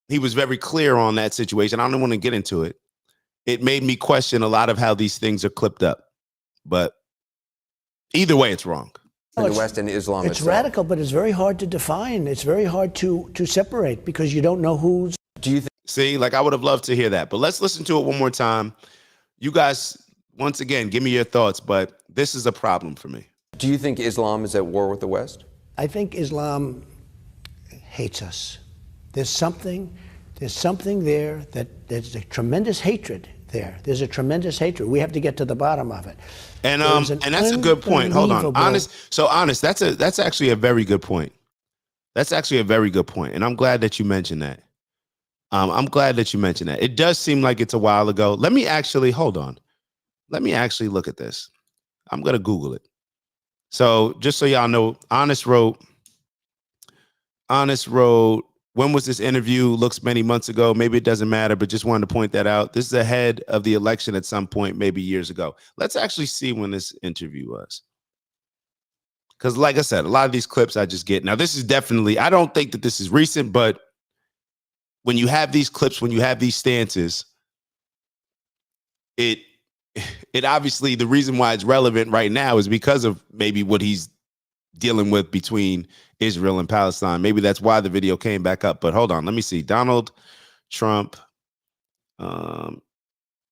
he was very clear on that situation. I don't want to get into it. It made me question a lot of how these things are clipped up. But either way, it's wrong. In the West and Islam It's radical, but it's very hard to define. It's very hard to separate because you don't know who's. Do you think? See, like I would have loved to hear that. But let's listen to it one more time. You guys, once again, give me your thoughts. But this is a problem for me. Do you think Islam is at war with the West? I think Islam hates us. There's something there that there's a tremendous hatred there. There's a tremendous hatred. We have to get to the bottom of it. And that's a good point. Hold on. Honest, that's actually a very good point. That's actually a very good point. And I'm glad that you mentioned that. I'm glad that you mentioned that. It does seem like it's a while ago. Let me actually hold on. Let me actually look at this. I'm going to Google it. So just so y'all know, Honest wrote, when was this interview? Looks many months ago. Maybe it doesn't matter, but just wanted to point that out. This is ahead of the election at some point, maybe years ago. Let's actually see when this interview was. Because like I said, a lot of these clips I just get. Now, this is definitely, I don't think that this is recent, but when you have these clips, when you have these stances, it obviously, the reason why it's relevant right now is because of maybe what he's dealing with between Israel and Palestine. Maybe that's why the video came back up. But hold on, let me see. Donald Trump,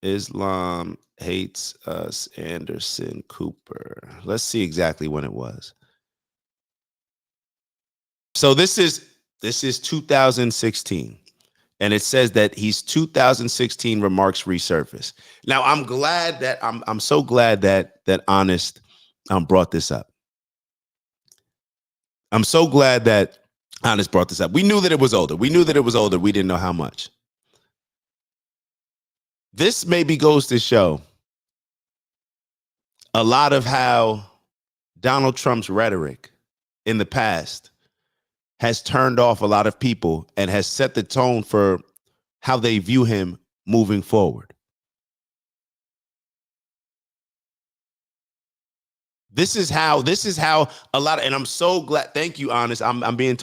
Islam hates us, Anderson Cooper. Let's see exactly when it was. So this is 2016. And it says that he's 2016 remarks resurfaced. Now, I'm glad that I'm so glad that Honest brought this up. I'm so glad that Honest brought this up. We knew that it was older. We didn't know how much. This maybe goes to show a lot of how Donald Trump's rhetoric in the past has turned off a lot of people and has set the tone for how they view him moving forward. This is how a lot of, and I'm so glad. Thank you, Honest. I'm being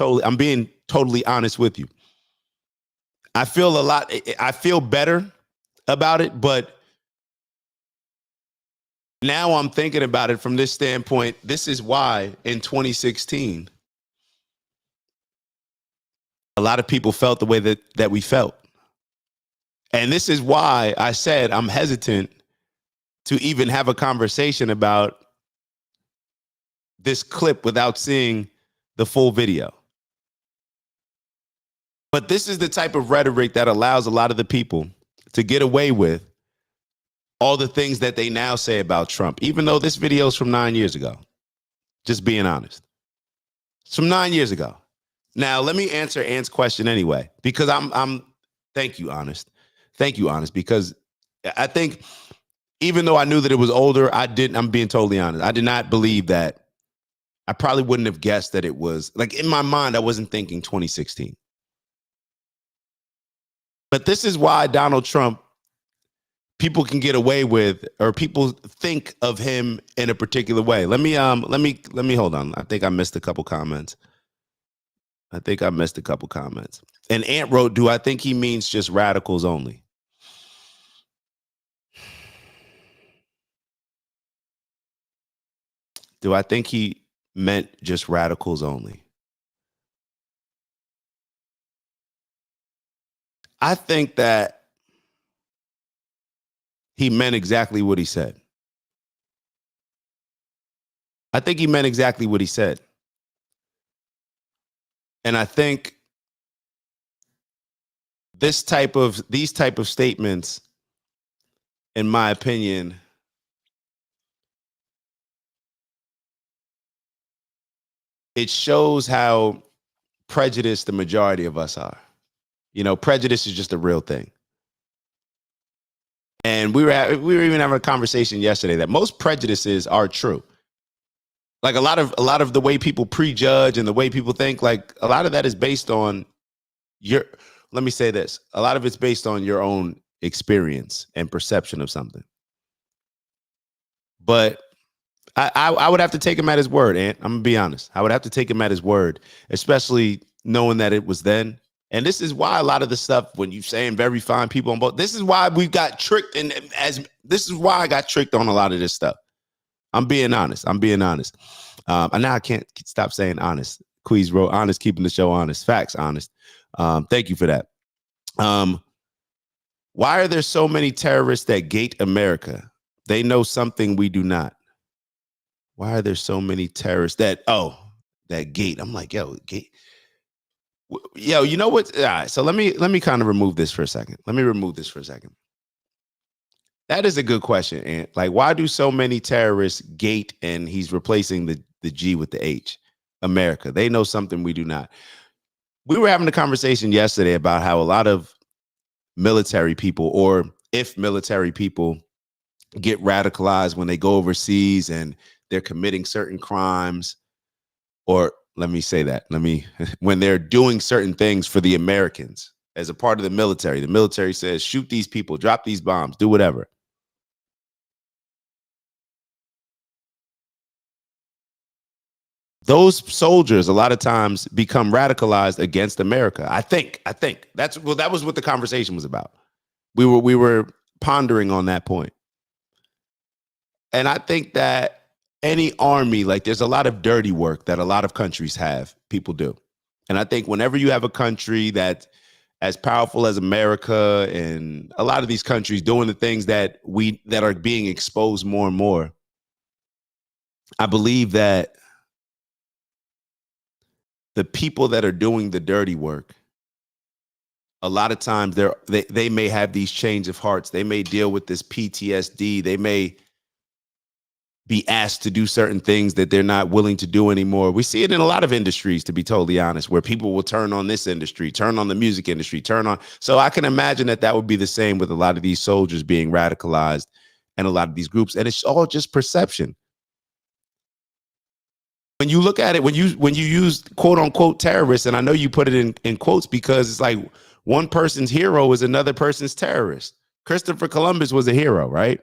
totally honest with you. I feel better about it, but now I'm thinking about it from this standpoint. This is why in 2016, a lot of people felt the way that we felt. And this is why I said I'm hesitant to even have a conversation about this clip without seeing the full video. But this is the type of rhetoric that allows a lot of the people to get away with all the things that they now say about Trump, even though this video is from 9 years ago. Just being honest. It's from 9 years ago. Now, let me answer Ant's question anyway, because thank you, Honest. Thank you, Honest, because I think even though I knew that it was older, I'm being totally honest. I did not believe that. I probably wouldn't have guessed that it was, like, in my mind, I wasn't thinking 2016. But this is why Donald Trump, people can get away with, or people think of him in a particular way. Let me hold on. I think I missed a couple comments. And Ant wrote, do I think he means just radicals only? Do I think he meant just radicals only? I think that he meant exactly what he said. And I think these type of statements, in my opinion, it shows how prejudiced the majority of us are. You know, prejudice is just a real thing. And we were even having a conversation yesterday that most prejudices are true. Like a lot of the way people prejudge and the way people think, like a lot of that is based on let me say this. A lot of it's based on your own experience and perception of something. But I would have to take him at his word, Ant. I'm gonna be honest. I would have to take him at his word, especially knowing that it was then. And this is why a lot of the stuff, when you saying very fine people on both, this is why we got tricked, and this is why I got tricked on a lot of this stuff. I'm being honest. And now I can't stop saying honest. Queez wrote, honest, keeping the show honest. Facts, Honest. Thank you for that. Why are there so many terrorists that gate America? They know something we do not. Why are there so many terrorists that gate? I'm like, gate. Yo, you know what? All right, so let me kind of remove this for a second. That is a good question, Ant. Like, why do so many terrorists gate, and he's replacing the G with the H? America. They know something we do not. We were having a conversation yesterday about how a lot of military people, or if military people, get radicalized when they go overseas and they're committing certain crimes, or let me say that, when they're doing certain things for the Americans as a part of the military says, shoot these people, drop these bombs, do whatever. Those soldiers a lot of times become radicalized against America. I think that was what the conversation was about. We were pondering on that point. And I think that any army, like, there's a lot of dirty work that a lot of countries have, people do. And I think whenever you have a country that's as powerful as America, and a lot of these countries doing the things that are being exposed more and more, I believe that the people that are doing the dirty work, a lot of times they may have these change of hearts. They may deal with this PTSD. They may be asked to do certain things that they're not willing to do anymore. We see it in a lot of industries, to be totally honest, where people will turn on this industry, turn on the music industry, So I can imagine that would be the same with a lot of these soldiers being radicalized and a lot of these groups. And it's all just perception. When you look at it, when you use quote unquote terrorists, and I know you put it in quotes because it's like one person's hero is another person's terrorist. Christopher Columbus was a hero, right?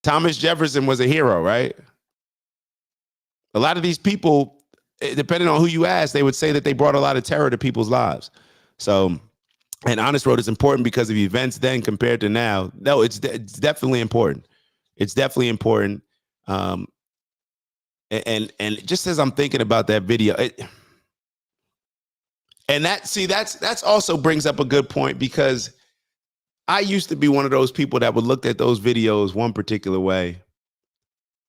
Thomas Jefferson was a hero, right? A lot of these people, depending on who you ask, they would say that they brought a lot of terror to people's lives. So, and Honest Road is important because of events then compared to now. No, it's definitely important. It's definitely important. And just as I'm thinking about that video, that's also brings up a good point, because I used to be one of those people that would look at those videos one particular way,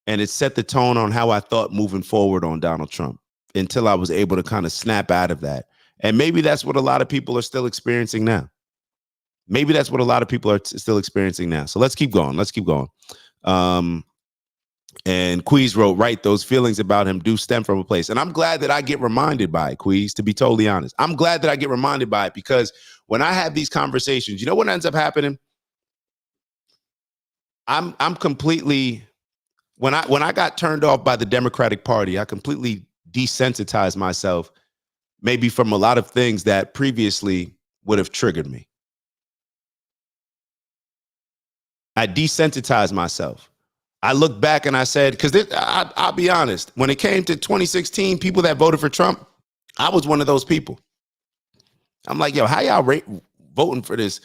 and it set the tone on how I thought moving forward on Donald Trump, until I was able to kind of snap out of that. And maybe that's what a lot of people are still experiencing now. Maybe that's what a lot of people are still experiencing now. So let's keep going. And Queez wrote, right, those feelings about him do stem from a place. And I'm glad that I get reminded by it, Queez, to be totally honest. I'm glad that I get reminded by it, because when I have these conversations, you know what ends up happening? I'm completely, when I got turned off by the Democratic Party, I completely desensitized myself, maybe from a lot of things that previously would have triggered me. I desensitized myself. I look back and I said, because I'll be honest, when it came to 2016, people that voted for Trump, I was one of those people. I'm like, yo, how y'all voting for this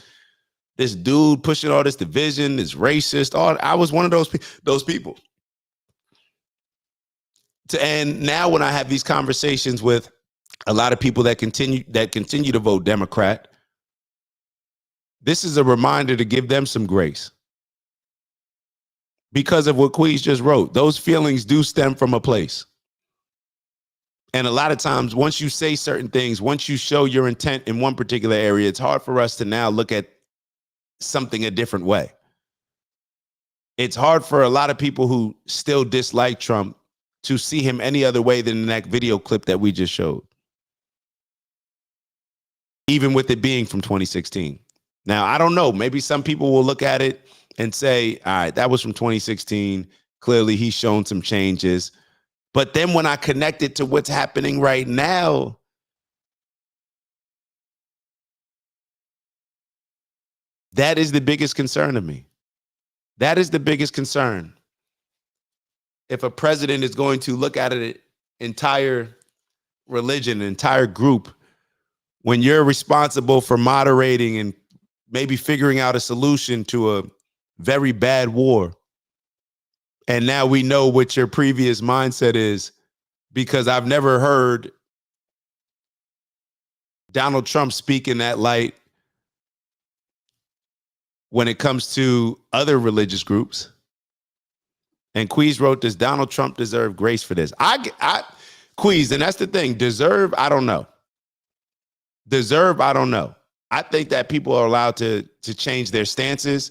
dude pushing all this division, this racist? I was one of those people. And now when I have these conversations with a lot of people that continue to vote Democrat, this is a reminder to give them some grace. Because of what Queez just wrote, those feelings do stem from a place. And a lot of times, once you say certain things, once you show your intent in one particular area, it's hard for us to now look at something a different way. It's hard for a lot of people who still dislike Trump to see him any other way than in that video clip that we just showed. Even with it being from 2016. Now, I don't know. Maybe some people will look at it and say, all right, that was from 2016. Clearly, he's shown some changes. But then when I connect it to what's happening right now, that is the biggest concern of me. That is the biggest concern. If a president is going to look at an entire religion, an entire group, when you're responsible for moderating and maybe figuring out a solution to a very bad war. And now we know what your previous mindset is, because I've never heard Donald Trump speak in that light when it comes to other religious groups. And Queez wrote this, Donald Trump deserved grace for this. Queez, and that's the thing, deserve, I don't know. Deserve, I don't know. I think that people are allowed to change their stances,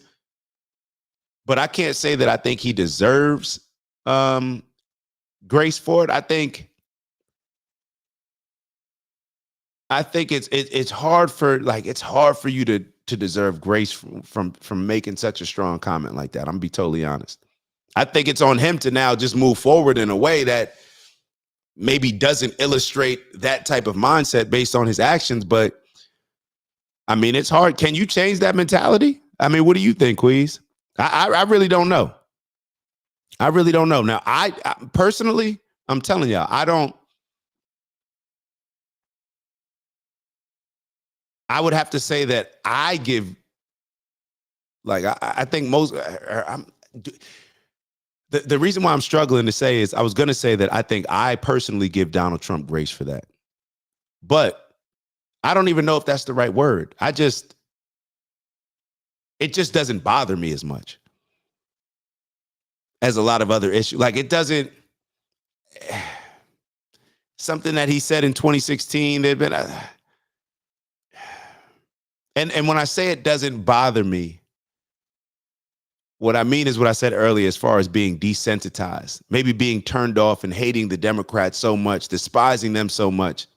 but I can't say that I think he deserves grace for it. I think it's hard for you to deserve grace from making such a strong comment like that. I'm gonna be totally honest. I think it's on him to now just move forward in a way that maybe doesn't illustrate that type of mindset based on his actions. But I mean, it's hard. Can you change that mentality? I mean, what do you think, Queez? I really don't know. I really don't know. Now, I personally, I'm telling y'all, I would have to say that I give, like, I think most, the reason why I'm struggling to say is I was going to say that I think I personally give Donald Trump grace for that. But I don't even know if that's the right word. It just doesn't bother me as much as a lot of other issues. Like, it doesn't, something that he said in 2016, there'd been and when I say it doesn't bother me, what I mean is what I said earlier as far as being desensitized, maybe being turned off and hating the Democrats so much, despising them so much,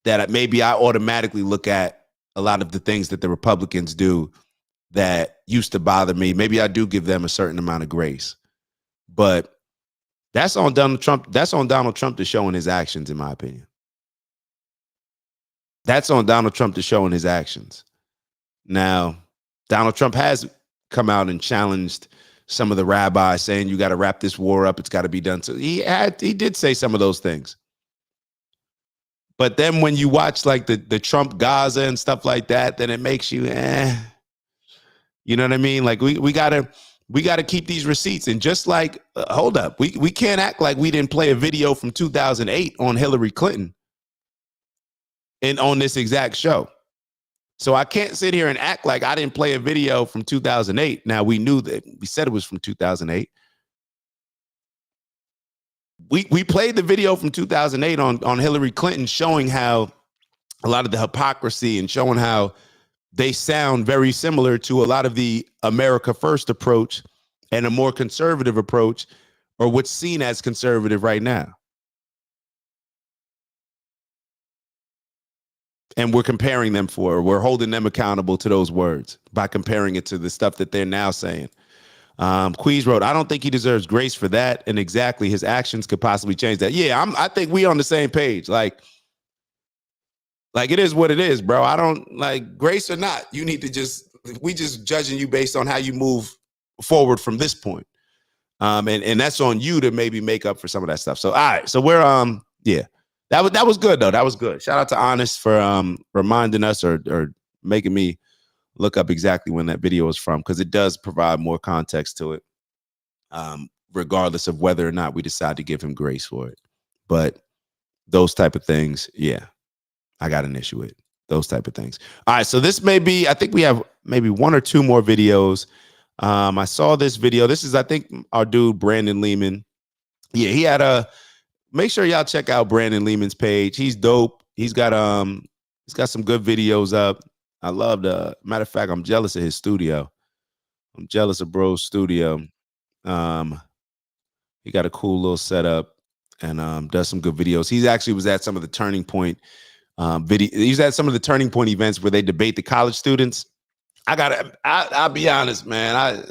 that maybe I automatically look at a lot of the things that the Republicans do that used to bother me. Maybe I do give them a certain amount of grace. But that's on Donald Trump. That's on Donald Trump to show in his actions, in my opinion. That's on Donald Trump to show in his actions. Now, Donald Trump has come out and challenged some of the rabbis, saying you got to wrap this war up. It's got to be done. So he did say some of those things. But then when you watch like the Trump Gaza and stuff like that, then it makes you, you know what I mean? Like we gotta keep these receipts. And just like, hold up, we can't act like we didn't play a video from 2008 on Hillary Clinton and on this exact show. So I can't sit here and act like I didn't play a video from 2008. Now we knew that we said it was from 2008. We played the video from 2008 on Hillary Clinton, showing how a lot of the hypocrisy and showing how they sound very similar to a lot of the America First approach and a more conservative approach, or what's seen as conservative right now. And we're comparing them we're holding them accountable to those words by comparing it to the stuff that they're now saying. Queez wrote, I don't think he deserves grace for that. And exactly, his actions could possibly change that. Yeah, I think we on the same page. Like it is what it is, bro. I don't like grace or not. You need to we just judging you based on how you move forward from this point. And that's on you to maybe make up for some of that stuff. So, all right. So we're, yeah. That was good though. That was good. Shout out to Honest for reminding us or making me look up exactly when that video was from, because it does provide more context to it, regardless of whether or not we decide to give him grace for it. But those type of things, yeah, I got an issue with those type of things. All right, so this may be, I think we have maybe one or two more videos. I saw this video. This is, I think, our dude Brandon Lehman. Yeah, he had make sure y'all check out Brandon Lehman's page. He's dope. He's got some good videos up. I love matter of fact, I'm jealous of his studio. I'm jealous of bro's studio. He got a cool little setup and does some good videos. He actually was at some of the Turning Point he's at some of the Turning Point events where they debate the college students. I'll be honest, man.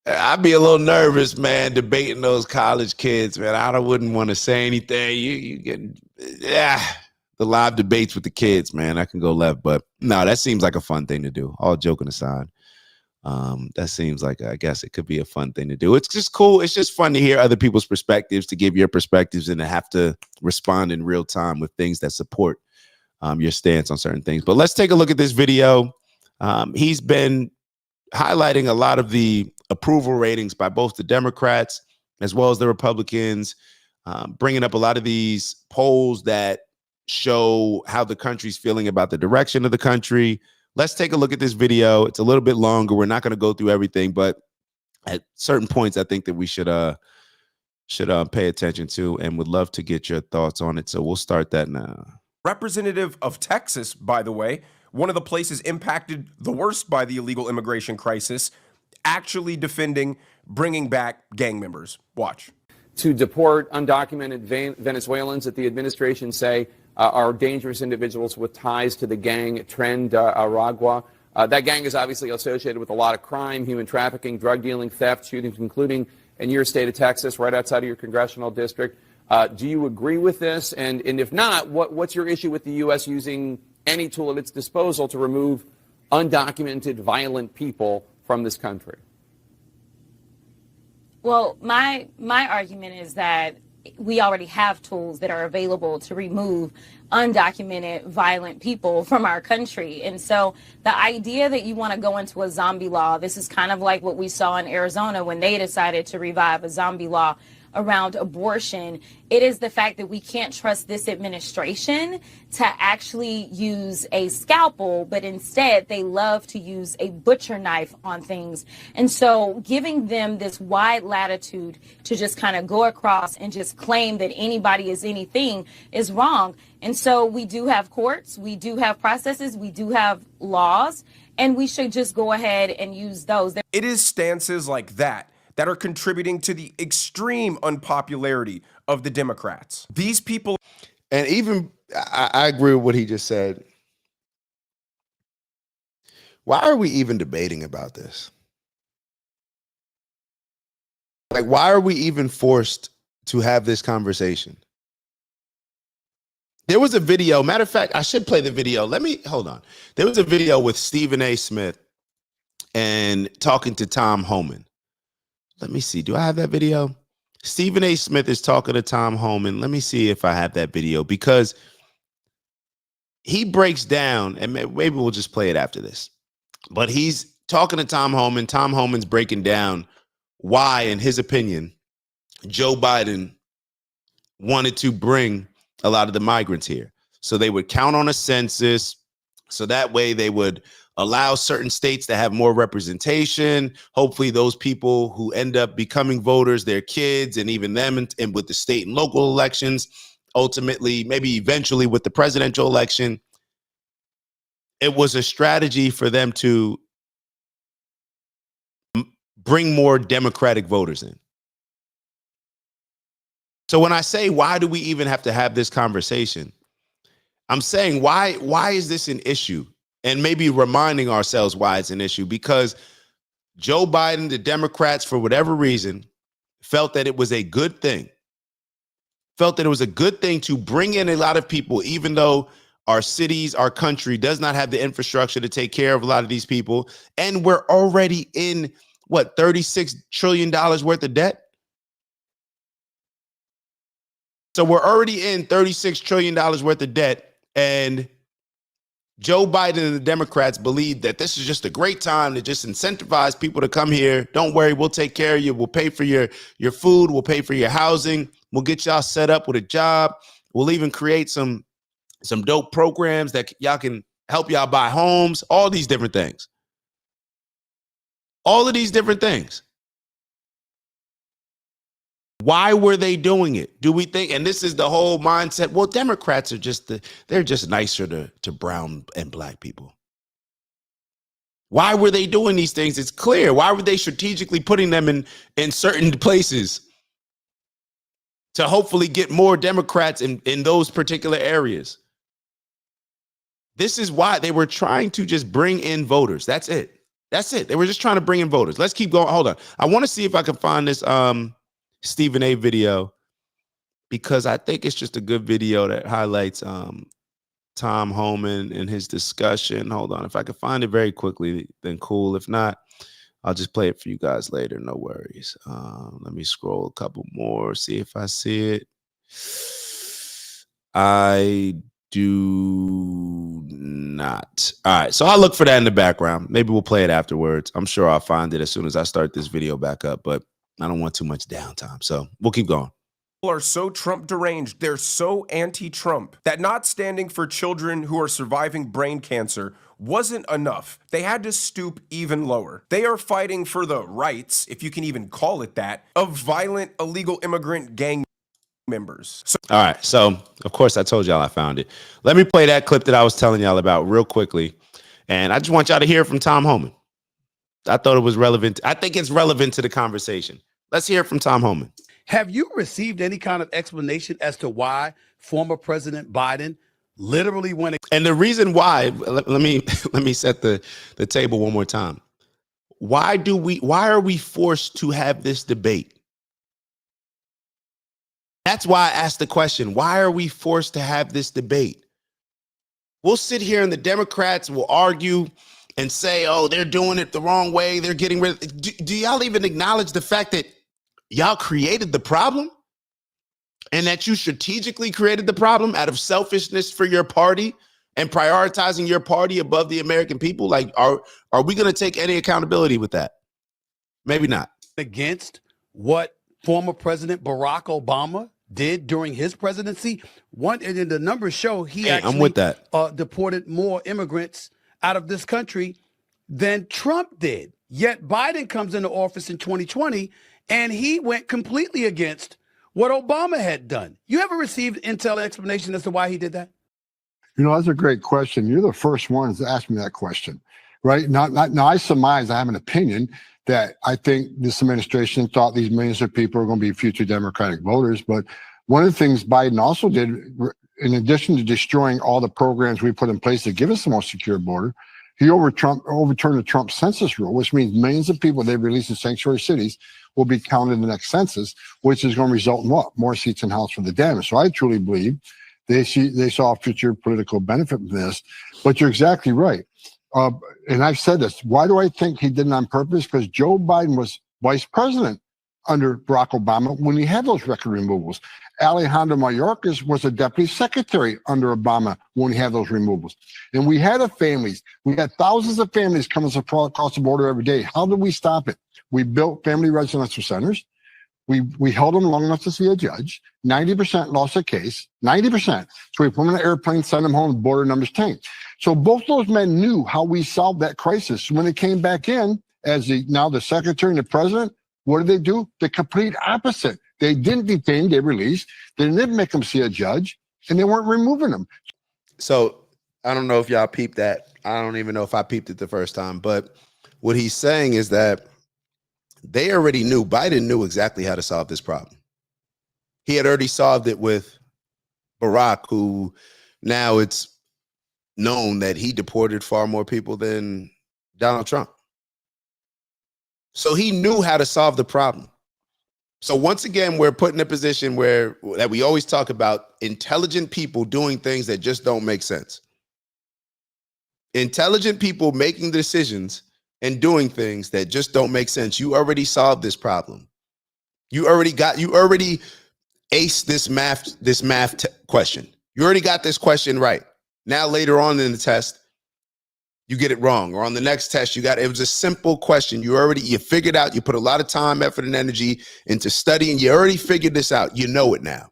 I'd be a little nervous, man, debating those college kids, man. I wouldn't want to say anything. You get, the live debates with the kids, man. I can go left, but no, that seems like a fun thing to do. All joking aside, that seems like, I guess it could be a fun thing to do. It's just cool. It's just fun to hear other people's perspectives, to give your perspectives, and to have to respond in real time with things that support your stance on certain things. But let's take a look at this video. He's been highlighting a lot of the approval ratings by both the Democrats as well as the Republicans, bringing up a lot of these polls that show how the country's feeling about the direction of the country. Let's take a look at this video. It's a little bit longer. We're not going to go through everything, but at certain points, I think that we should pay attention to, and would love to get your thoughts on it. So we'll start that now. Representative of Texas, by the way, one of the places impacted the worst by the illegal immigration crisis, actually defending bringing back gang members. Watch. To deport undocumented Venezuelans that the administration say are dangerous individuals with ties to the gang Tren de Aragua. That gang is obviously associated with a lot of crime, human trafficking, drug dealing, theft, shootings, including in your state of Texas, right outside of your congressional district. Do you agree with this? And if not, what's your issue with the U.S. using any tool at its disposal to remove undocumented, violent people from this country? Well, my argument is that we already have tools that are available to remove undocumented, violent people from our country. And so the idea that you want to go into a zombie law, this is kind of like what we saw in Arizona when they decided to revive a zombie law around abortion. It is the fact that we can't trust this administration to actually use a scalpel, but instead they love to use a butcher knife on things. And so giving them this wide latitude to just kind of go across and just claim that anybody is anything is wrong. And so we do have courts, we do have processes, we do have laws, and we should just go ahead and use those. It is stances like that that are contributing to the extreme unpopularity of the Democrats. These people... And even, I agree with what he just said. Why are we even debating about this? Like, why are we even forced to have this conversation? There was a video, matter of fact, I should play the video. Hold on. There was a video with Stephen A. Smith and talking to Tom Homan. Let me see. Do I have that video? Stephen A. Smith is talking to Tom Homan. Let me see if I have that video, because he breaks down, and maybe we'll just play it after this. But he's talking to Tom Homan. Tom Homan's breaking down why, in his opinion, Joe Biden wanted to bring a lot of the migrants here. So they would count on a census, so that way they would allow certain states to have more representation. Hopefully those people who end up becoming voters, their kids, and even them, and with the state and local elections, ultimately, maybe eventually with the presidential election, it was a strategy for them to bring more Democratic voters in. So when I say, why do we even have to have this conversation? I'm saying, why is this an issue? And maybe reminding ourselves why it's an issue, because Joe Biden, the Democrats, for whatever reason, felt that it was a good thing, to bring in a lot of people, even though our cities, our country does not have the infrastructure to take care of a lot of these people. And we're already in, what, $36 trillion worth of debt? So we're already in $36 trillion worth of debt, and Joe Biden and the Democrats believe that this is just a great time to just incentivize people to come here. Don't worry, we'll take care of you. We'll pay for your food. We'll pay for your housing. We'll get y'all set up with a job. We'll even create some dope programs that y'all can help y'all buy homes, all these different things. All of these different things. Why were they doing it? Do we think, and this is the whole mindset, well, Democrats are they're just nicer to brown and black people. Why were they doing these things? It's clear. Why were they strategically putting them in certain places to hopefully get more Democrats in those particular areas? This is why they were trying to just bring in voters. That's it. They were just trying to bring in voters. Let's keep going. Hold on. I want to see if I can find this Stephen A. video, because I think it's just a good video that highlights Tom Homan and his discussion. Hold on. If I can find it very quickly, then cool. If not, I'll just play it for you guys later. No worries. Let me scroll a couple more, see if I see it. I do not. All right. So I'll look for that in the background. Maybe we'll play it afterwards. I'm sure I'll find it as soon as I start this video back up, but I don't want too much downtime. So we'll keep going. People are so Trump deranged, they're so anti-Trump, that not standing for children who are surviving brain cancer wasn't enough. They had to stoop even lower. They are fighting for the rights, if you can even call it that, of violent illegal immigrant gang. members. All right. So, of course, I told y'all I found it. Let me play that clip that I was telling y'all about real quickly. And I just want y'all to hear from Tom Homan. I thought it was relevant. I think it's relevant to the conversation. Let's hear it from Tom Homan. Have you received any kind of explanation as to why former President Biden literally went? And the reason why, let me set the table one more time. Why are we forced to have this debate? That's why I asked the question, why are we forced to have this debate? We'll sit here and the Democrats will argue and say, oh, they're doing it the wrong way. They're getting rid of it. Do y'all even acknowledge the fact that y'all created the problem and that you strategically created the problem out of selfishness for your party and prioritizing your party above the American people? Like, are we going to take any accountability with that? Maybe not. Against what former President Barack Obama did during his presidency? And the numbers show he actually I'm with that. Deported more immigrants out of this country than Trump did. Yet Biden comes into office in 2020 and he went completely against what Obama had done. You ever received intel explanation as to why he did that? You know, that's a great question. You're the first ones to ask me that question, right? Now, I surmise, I have an opinion that I think this administration thought these millions of people are going to be future Democratic voters. But one of the things Biden also did, in addition to destroying all the programs we put in place to give us the most secure border, he overturned the Trump census rule, which means millions of people they've released in sanctuary cities will be counted in the next census, which is going to result in what? More seats in House for the Dems. So I truly believe they saw future political benefit from this. But you're exactly right. And I've said this. Why do I think he did it on purpose? Because Joe Biden was vice president under Barack Obama when he had those record removals. Alejandro Mayorkas was a deputy secretary under Obama when he had those removals. And we had families. We had thousands of families coming across the border every day. How did we stop it? We built family residential centers. We held them long enough to see a judge. 90% lost a case, 90%. So we put them in an airplane, send them home, border numbers tanked. So both those men knew how we solved that crisis. When they came back in, as now the secretary and the president, what did they do? The complete opposite. They didn't detain, they released. They didn't make them see a judge, and they weren't removing them. So I don't know if y'all peeped that. I don't even know if I peeped it the first time. But what he's saying is that they already knew, Biden knew exactly how to solve this problem. He had already solved it with Barack, who now it's known that he deported far more people than Donald Trump. So he knew how to solve the problem. So once again, we're put in a position where that we always talk about intelligent people doing things that just don't make sense. Intelligent people making decisions and doing things that just don't make sense. You already solved this problem. You already aced this math question. You already got this question right. Now later on in the test, you get it wrong. Or on the next test, it was a simple question. You figured out, you put a lot of time, effort, and energy into studying. You already figured this out. You know it now.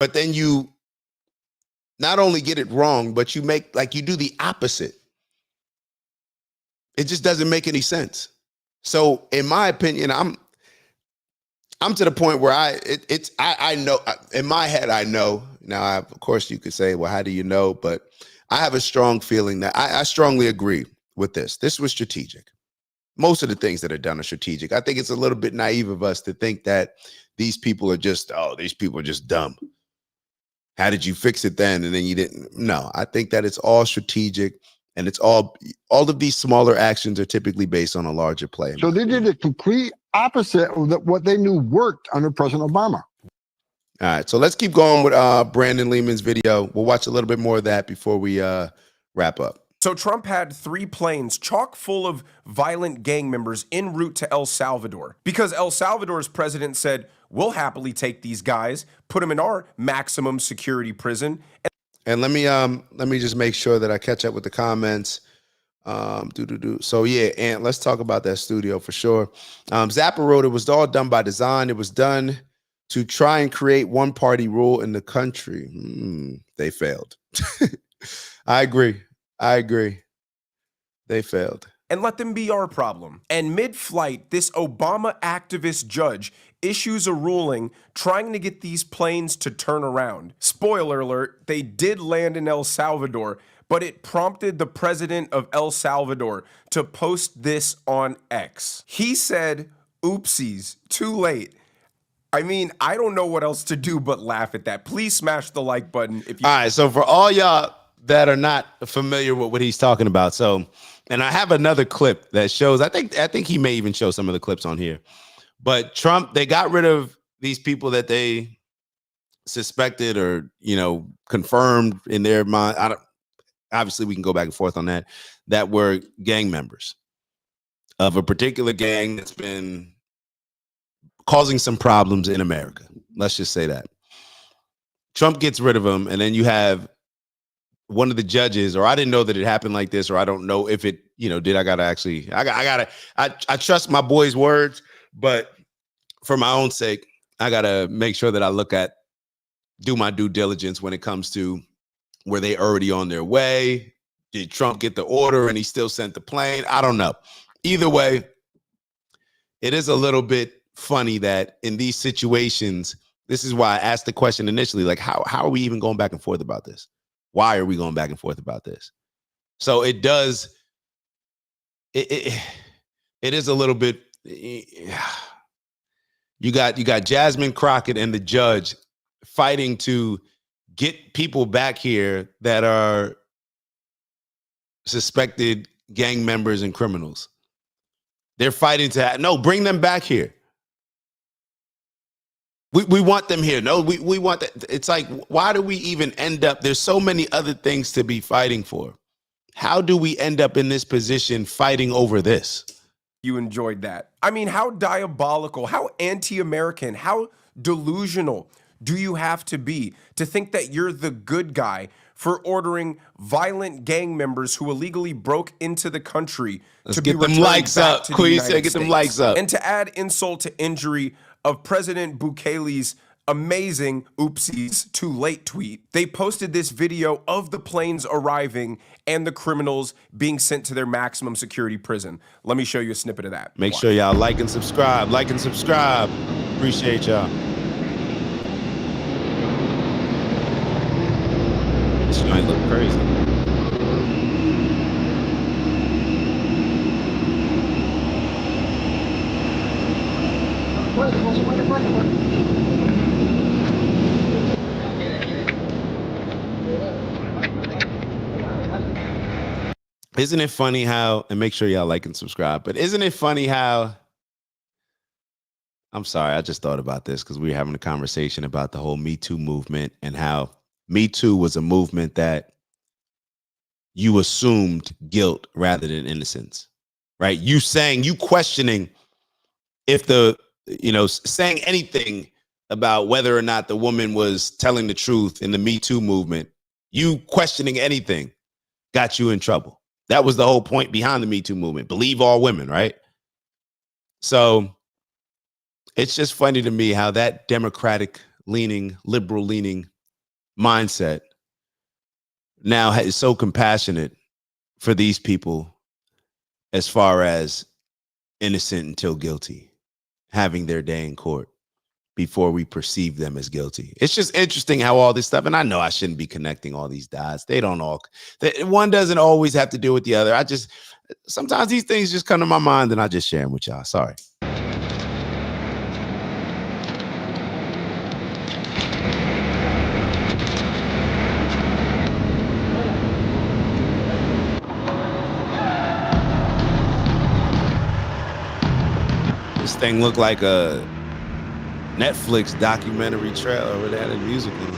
But then you not only get it wrong, but you do the opposite. It just doesn't make any sense. So in my opinion, I'm to the point where I know in my head, I know. Now, of course, you could say, well, how do you know? But I have a strong feeling that I strongly agree with this. This was strategic. Most of the things that are done are strategic. I think it's a little bit naive of us to think that these people are just dumb. How did you fix it then? And then you didn't. No, I think that it's all strategic. And it's all of these smaller actions are typically based on a larger play. So they did the complete opposite of what they knew worked under President Obama. All right, so let's keep going with Brandon Lehman's video. We'll watch a little bit more of that before we wrap up. So Trump had 3 planes chock full of violent gang members en route to El Salvador because El Salvador's president said, we'll happily take these guys, put them in our maximum security prison. And let me just make sure that I catch up with the comments. So yeah, and let's talk about that studio for sure. Zappa wrote, it was all done by design. It was done to try and create one party rule in the country. They failed. I agree. They failed. and let them be our problem. And mid-flight, this Obama activist judge issues a ruling trying to get these planes to turn around. Spoiler alert, they did land in El Salvador, but it prompted the president of El Salvador to post this on X. He said, oopsies, too late. I mean, I don't know what else to do but laugh at that. Please smash the like button if you— All right, so for all y'all that are not familiar with what he's talking about, so, and I have another clip that shows, I think he may even show some of the clips on here. But Trump, they got rid of these people that they suspected or, confirmed in their mind. Obviously, we can go back and forth on that were gang members of a particular gang that's been causing some problems in America. Let's just say that. Trump gets rid of them, and then you have one of the judges, or I didn't know that it happened like this, or I don't know if it, did. I trust my boy's words, but for my own sake, I gotta make sure that do my due diligence when it comes to, were they already on their way? Did Trump get the order and he still sent the plane? I don't know. Either way, it is a little bit funny that in these situations, this is why I asked the question initially, like, how are we even going back and forth about this? Why are we going back and forth about this? So it is a little bit, you got Jasmine Crockett and the judge fighting to get people back here that are suspected gang members and criminals. They're fighting to bring them back here. We want them here. No, we want that. It's like, why do we even end up? There's so many other things to be fighting for. How do we end up in this position fighting over this? You enjoyed that. I mean, how diabolical, how anti-American, how delusional do you have to be to think that you're the good guy for ordering violent gang members who illegally broke into the country to be returned back to the United States? Get them likes up. And to add insult to injury of President Bukele's amazing oopsies too late tweet, they posted this video of the planes arriving and the criminals being sent to their maximum security prison. Let me show you a snippet of that. Make sure y'all like and subscribe. Appreciate y'all. This might look crazy. Isn't it funny how, and make sure y'all like and subscribe, but isn't it funny how, I'm sorry, I just thought about this because we were having a conversation about the whole Me Too movement and how Me Too was a movement that you assumed guilt rather than innocence, right? You questioning if saying anything about whether or not the woman was telling the truth in the Me Too movement, you questioning anything got you in trouble. That was the whole point behind the Me Too movement. Believe all women, right? So it's just funny to me how that Democratic leaning, liberal leaning mindset now is so compassionate for these people as far as innocent until guilty, having their day in court before we perceive them as guilty. It's just interesting how all this stuff, and I know I shouldn't be connecting all these dots. One doesn't always have to do with the other. Sometimes these things just come to my mind and I just share them with y'all. Sorry. This thing looked like a Netflix documentary trailer where they had a music in it.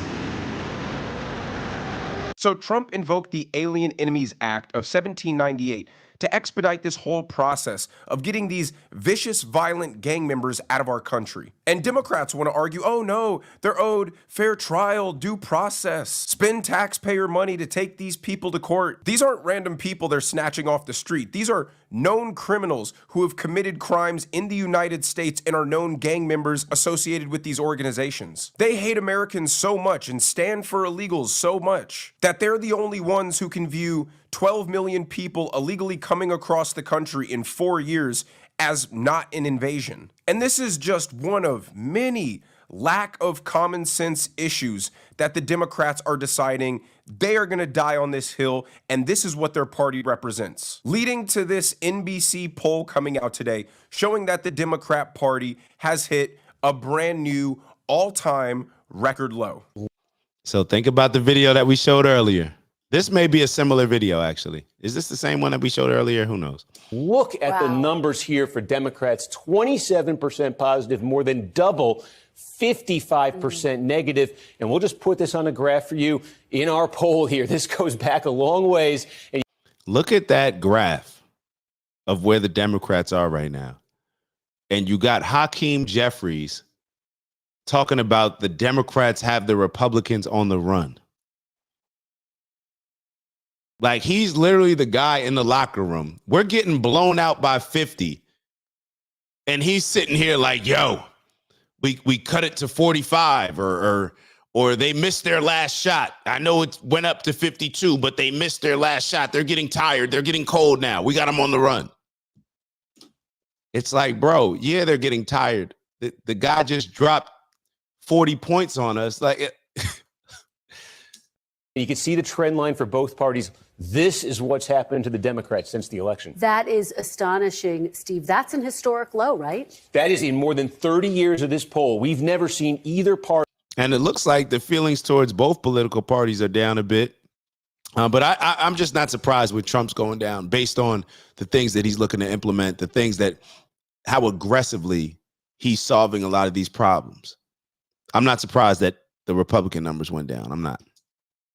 So Trump invoked the Alien Enemies Act of 1798 to expedite this whole process of getting these vicious, violent gang members out of our country. And Democrats want to argue, oh no, they're owed fair trial, due process, spend taxpayer money to take these people to court. These aren't random people they're snatching off the street. These are known criminals who have committed crimes in the United States and are known gang members associated with these organizations. They hate Americans so much and stand for illegals so much that they're the only ones who can view 12 million people illegally coming across the country in 4 years as not an invasion. And this is just one of many lack of common sense issues that the Democrats are deciding they are going to die on this hill, and this is what their party represents. Leading to this NBC poll coming out today, showing that the Democrat Party has hit a brand new all-time record low. So think about the video that we showed earlier. This may be a similar video, actually. Is this the same one that we showed earlier? Who knows? Look at the numbers here for Democrats. 27% positive, more than double 55% negative. And we'll just put this on a graph for you in our poll here. This goes back a long ways. And look at that graph of where the Democrats are right now. And you got Hakeem Jeffries talking about the Democrats have the Republicans on the run. Like, he's literally the guy in the locker room. We're getting blown out by 50. And he's sitting here like, yo, we cut it to 45 or they missed their last shot. I know it went up to 52, but they missed their last shot. They're getting tired. They're getting cold now. We got them on the run. It's like, bro, yeah, they're getting tired. The guy just dropped 40 points on us. Like, you can see the trend line for both parties. This is what's happened to the Democrats since the election. That is astonishing, Steve. That's an historic low, right? That is in more than 30 years of this poll. We've never seen either party. And it looks like the feelings towards both political parties are down a bit. But I'm just not surprised with Trump's going down based on the things that he's looking to implement, the things that how aggressively he's solving a lot of these problems. I'm not surprised that the Republican numbers went down. I'm not.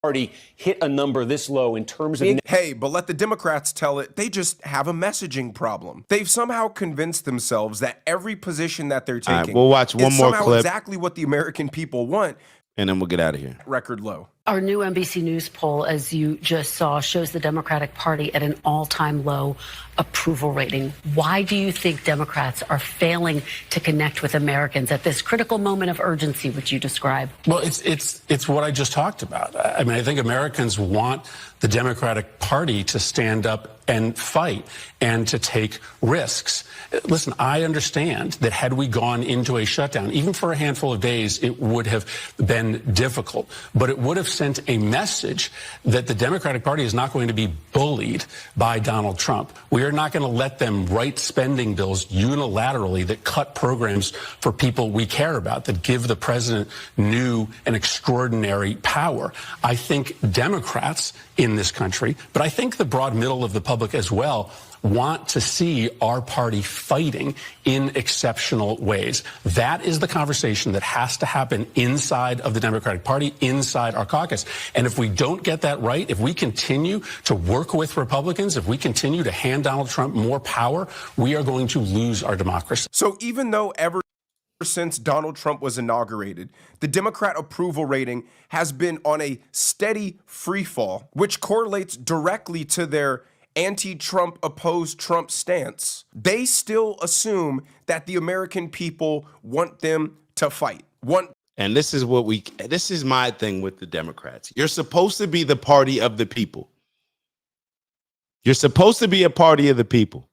Party hit a number this low in terms of... Hey, but let the Democrats tell it, they just have a messaging problem. They've somehow convinced themselves that every position that they're taking All right, we'll watch one is more somehow clip. Exactly what the American people want. And then we'll get out of here. Record low. Our new NBC News poll, as you just saw, shows the Democratic Party at an all-time low approval rating. Why do you think Democrats are failing to connect with Americans at this critical moment of urgency, which you describe? Well, it's what I just talked about. I mean, I think Americans want the Democratic Party to stand up and fight and to take risks. Listen, I understand that had we gone into a shutdown, even for a handful of days, it would have been difficult, but it would have sent a message that the Democratic Party is not going to be bullied by Donald Trump. We are not going to let them write spending bills unilaterally that cut programs for people we care about, that give the president new and extraordinary power. I think Democrats in this country, but I think the broad middle of the public as well, want to see our party fighting in exceptional ways. That is the conversation that has to happen inside of the Democratic Party, inside our caucus. And if we don't get that right, if we continue to work with Republicans, if we continue to hand Donald Trump more power, we are going to lose our democracy. So even though ever since Donald Trump was inaugurated, the Democrat approval rating has been on a steady free fall, which correlates directly to their anti-Trump, opposed Trump stance, they still assume that the American people want them to fight. And this is my thing with the Democrats. You're supposed to be the party of the people. You're supposed to be a party of the people.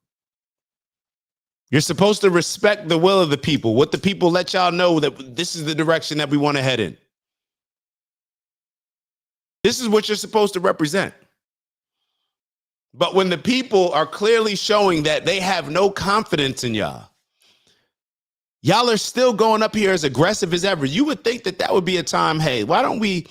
You're supposed to respect the will of the people. What the people let y'all know that this is the direction that we want to head in. This is what you're supposed to represent. But when the people are clearly showing that they have no confidence in y'all, y'all are still going up here as aggressive as ever. You would think that that would be a time, hey, why don't we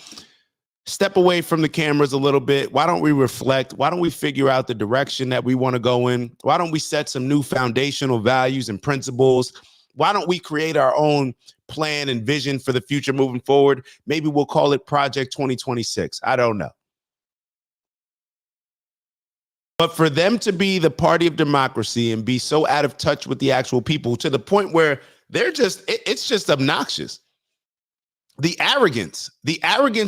step away from the cameras a little bit? Why don't we reflect? Why don't we figure out the direction that we want to go in? Why don't we set some new foundational values and principles? Why don't we create our own plan and vision for the future moving forward? Maybe we'll call it Project 2026. I don't know. But for them to be the party of democracy and be so out of touch with the actual people to the point where it's just obnoxious. The arrogance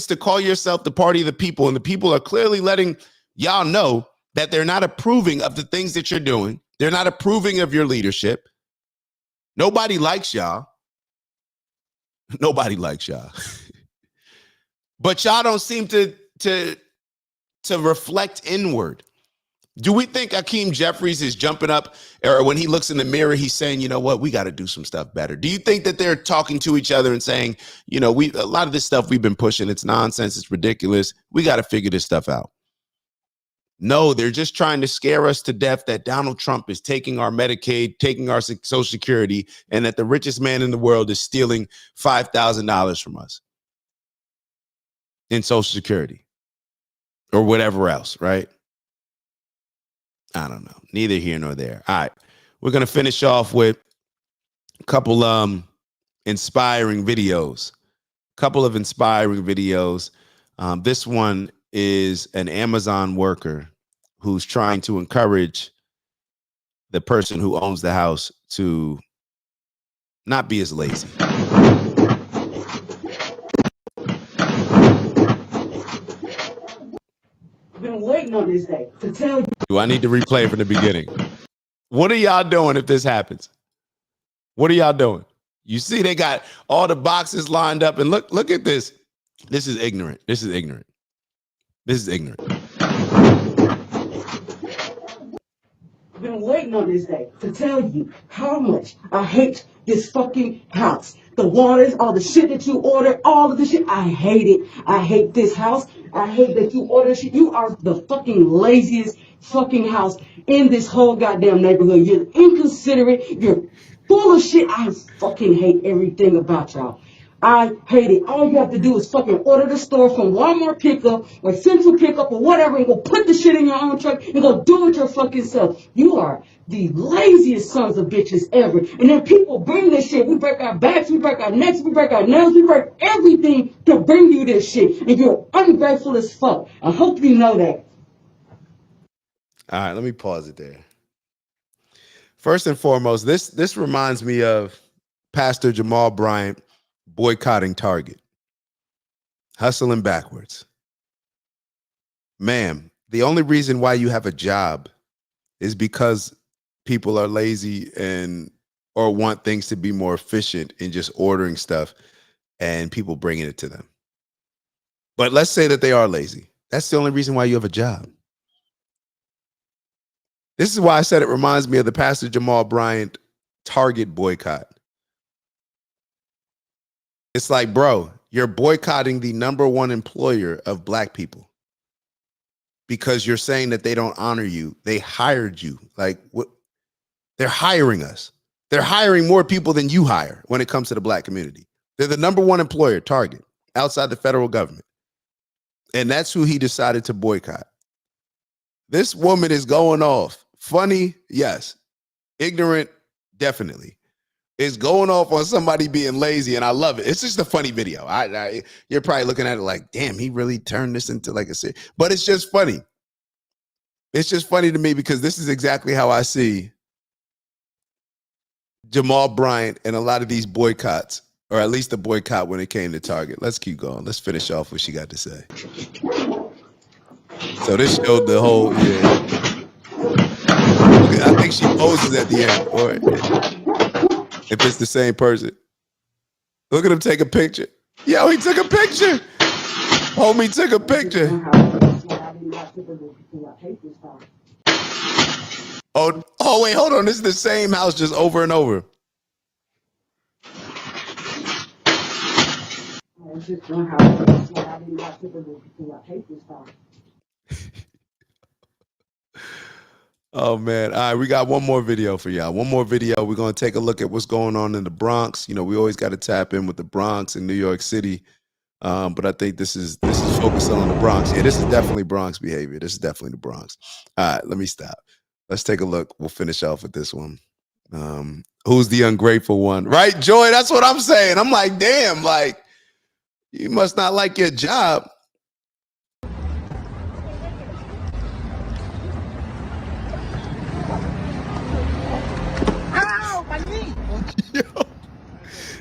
to call yourself the party of the people, and the people are clearly letting y'all know that they're not approving of the things that you're doing. They're not approving of your leadership. Nobody likes y'all. Nobody likes y'all. But y'all don't seem to to reflect inward. Do we think Hakeem Jeffries is jumping up, or when he looks in the mirror, he's saying, you know what, we got to do some stuff better? Do you think that they're talking to each other and saying, you know, a lot of this stuff we've been pushing, it's nonsense, it's ridiculous, we got to figure this stuff out? No, they're just trying to scare us to death that Donald Trump is taking our Medicaid, taking our Social Security, and that the richest man in the world is stealing $5,000 from us in Social Security or whatever else, right? I don't know. Neither here nor there. All right. We're going to finish off with a couple inspiring videos. This one is an Amazon worker who's trying to encourage the person who owns the house to not be as lazy. Been waiting on this day to tell you. Do I need to replay from the beginning? What are y'all doing if this happens? What are y'all doing? You see, they got all the boxes lined up, and look at this. This is ignorant. Been waiting on this day to tell you how much I hate this fucking house. The waters, all the shit that you order, all of the shit. I hate it. I hate this house. I hate that you order shit. You are the fucking laziest fucking house in this whole goddamn neighborhood. You're inconsiderate. You're full of shit. I fucking hate everything about y'all. I hate it. All you have to do is fucking order the store from Walmart pickup or Central pickup or whatever, and go put the shit in your own truck and go do it your fucking self. You are the laziest sons of bitches ever. And then people bring this shit. We break our backs, we break our necks, we break our nails, we break everything to bring you this shit. And you're ungrateful as fuck. I hope you know that. All right, let me pause it there. First and foremost, this reminds me of Pastor Jamal Bryant boycotting Target, hustling backwards. Ma'am, the only reason why you have a job is because people are lazy or want things to be more efficient in just ordering stuff and people bringing it to them. But let's say that they are lazy. That's the only reason why you have a job. This is why I said it reminds me of the Pastor Jamal Bryant Target boycott. It's like, bro, you're boycotting the #1 employer of black people because you're saying that they don't honor you. They hired you. Like, what? They're hiring us. They're hiring more people than you hire when it comes to the black community. They're the #1 employer, Target, outside the federal government. And that's who he decided to boycott. This woman is going off. Funny, yes. Ignorant, definitely. Is going off on somebody being lazy, and I love it. It's just a funny video. You're probably looking at it like, damn, he really turned this into like a series. But it's just funny. It's just funny to me because this is exactly how I see Jamal Bryant and a lot of these boycotts, or at least the boycott when it came to Target. Let's keep going. Let's finish off what she got to say. So this showed the whole, I think she poses at the end, or if it's the same person. Look at him take a picture. Yo, he took a picture. Homie took a picture. Oh, wait, hold on. This is the same house just over and over. Oh, man. All right, we got one more video for y'all. One more video. We're going to take a look at what's going on in the Bronx. You know, we always got to tap in with the Bronx in New York City. But I think this is focusing on the Bronx. Yeah, this is definitely Bronx behavior. This is definitely the Bronx. All right, let me stop. Let's take a look. We'll finish off with this one. Who's the ungrateful one? Right, Joy? That's what I'm saying. I'm like, damn, like, you must not like your job.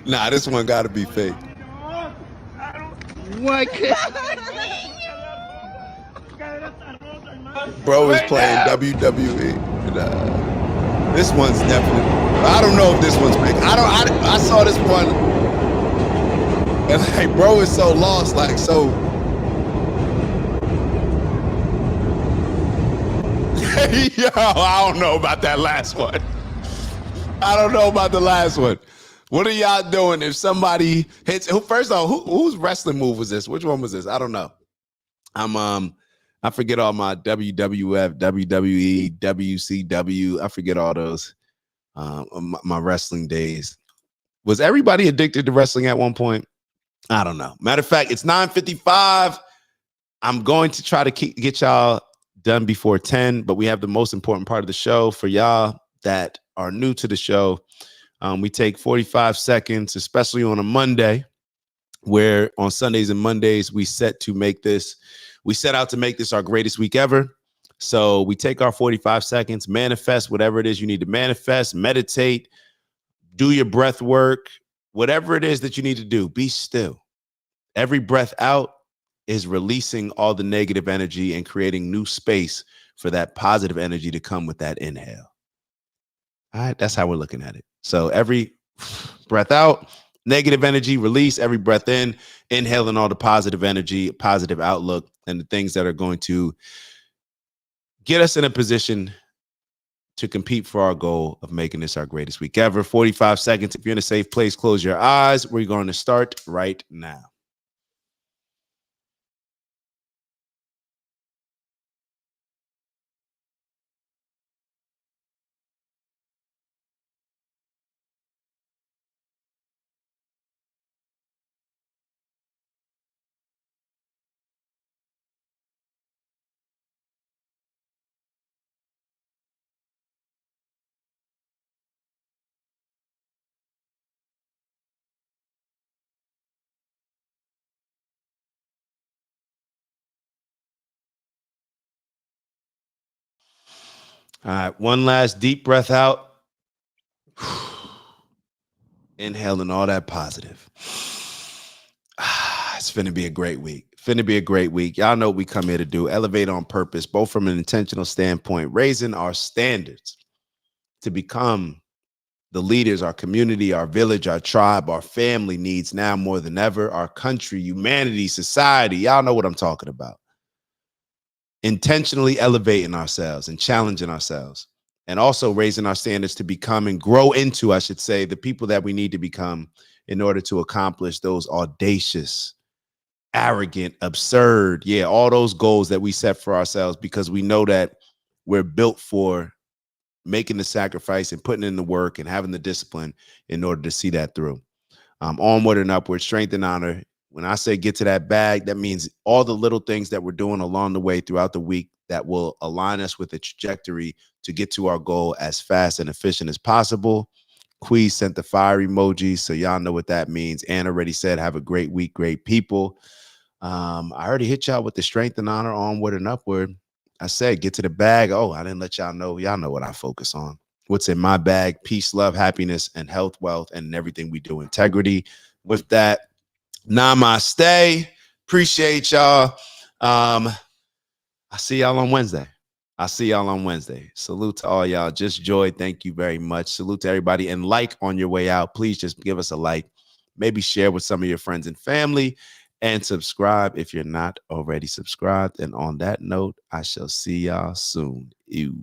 Nah, this one got to be fake. What? Bro is playing WWE. This one's definitely. I don't know if this one's fake. I saw this one, and like, bro is so lost, like so. Yo, I don't know about that last one. I don't know about the last one. What are y'all doing if somebody hits? First of all, whose wrestling move was this? Which one was this? I don't know. I forget all my WWF, WWE, WCW. I forget all those. My wrestling days. Was everybody addicted to wrestling at one point? I don't know. Matter of fact, it's 9:55. I'm going to try to get y'all done before 10, but we have the most important part of the show for y'all that are new to the show. We take 45 seconds, especially on a Monday, where on Sundays and Mondays, we set out to make this our greatest week ever. So we take our 45 seconds, manifest whatever it is you need to manifest, meditate, do your breath work, whatever it is that you need to do, be still. Every breath out is releasing all the negative energy and creating new space for that positive energy to come with that inhale. All right, that's how we're looking at it. So every breath out, negative energy, release. Every breath in, inhaling all the positive energy, positive outlook, and the things that are going to get us in a position to compete for our goal of making this our greatest week ever. 45 seconds. If you're in a safe place, close your eyes. We're going to start right now. All right, one last deep breath out. Inhaling all that positive. It's finna be a great week. Finna be a great week. Y'all know what we come here to do. Elevate on purpose, both from an intentional standpoint, raising our standards to become the leaders our community, our village, our tribe, our family needs now more than ever. Our country, humanity, society. Y'all know what I'm talking about. Intentionally elevating ourselves and challenging ourselves, and also raising our standards to become and grow into, I should say, the people that we need to become in order to accomplish those audacious, arrogant, absurd, all those goals that we set for ourselves, because we know that we're built for making the sacrifice and putting in the work and having the discipline in order to see that through. Onward and upward, strength and honor. When I say get to that bag, that means all the little things that we're doing along the way throughout the week that will align us with the trajectory to get to our goal as fast and efficient as possible. Queez sent the fire emoji, so y'all know what that means. Ann already said, have a great week, great people. I already hit y'all with the strength and honor, onward and upward. I said, get to the bag. Oh, I didn't let y'all know. Y'all know what I focus on. What's in my bag? Peace, love, happiness, and health, wealth, and everything we do. Integrity. With that, namaste. Appreciate y'all. I see y'all on Wednesday. Salute to all y'all. Just Joy, thank you very much. Salute to everybody. And like on your way out, please just give us a like. Maybe share with some of your friends and family. And subscribe if you're not already subscribed. And on that note, I shall see y'all soon. Ew.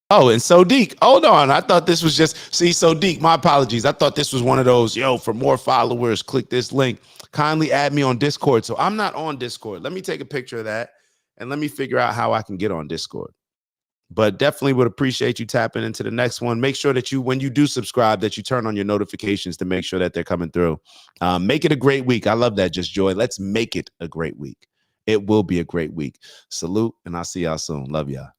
Oh, and Sodiq, hold on. I thought this was just, Sodiq, my apologies. I thought this was one of those, for more followers, click this link. Kindly add me on Discord. So I'm not on Discord. Let me take a picture of that and let me figure out how I can get on Discord. But definitely would appreciate you tapping into the next one. Make sure that when you do subscribe, that you turn on your notifications to make sure that they're coming through. Make it a great week. I love that, Just Joy. Let's make it a great week. It will be a great week. Salute, and I'll see y'all soon. Love y'all.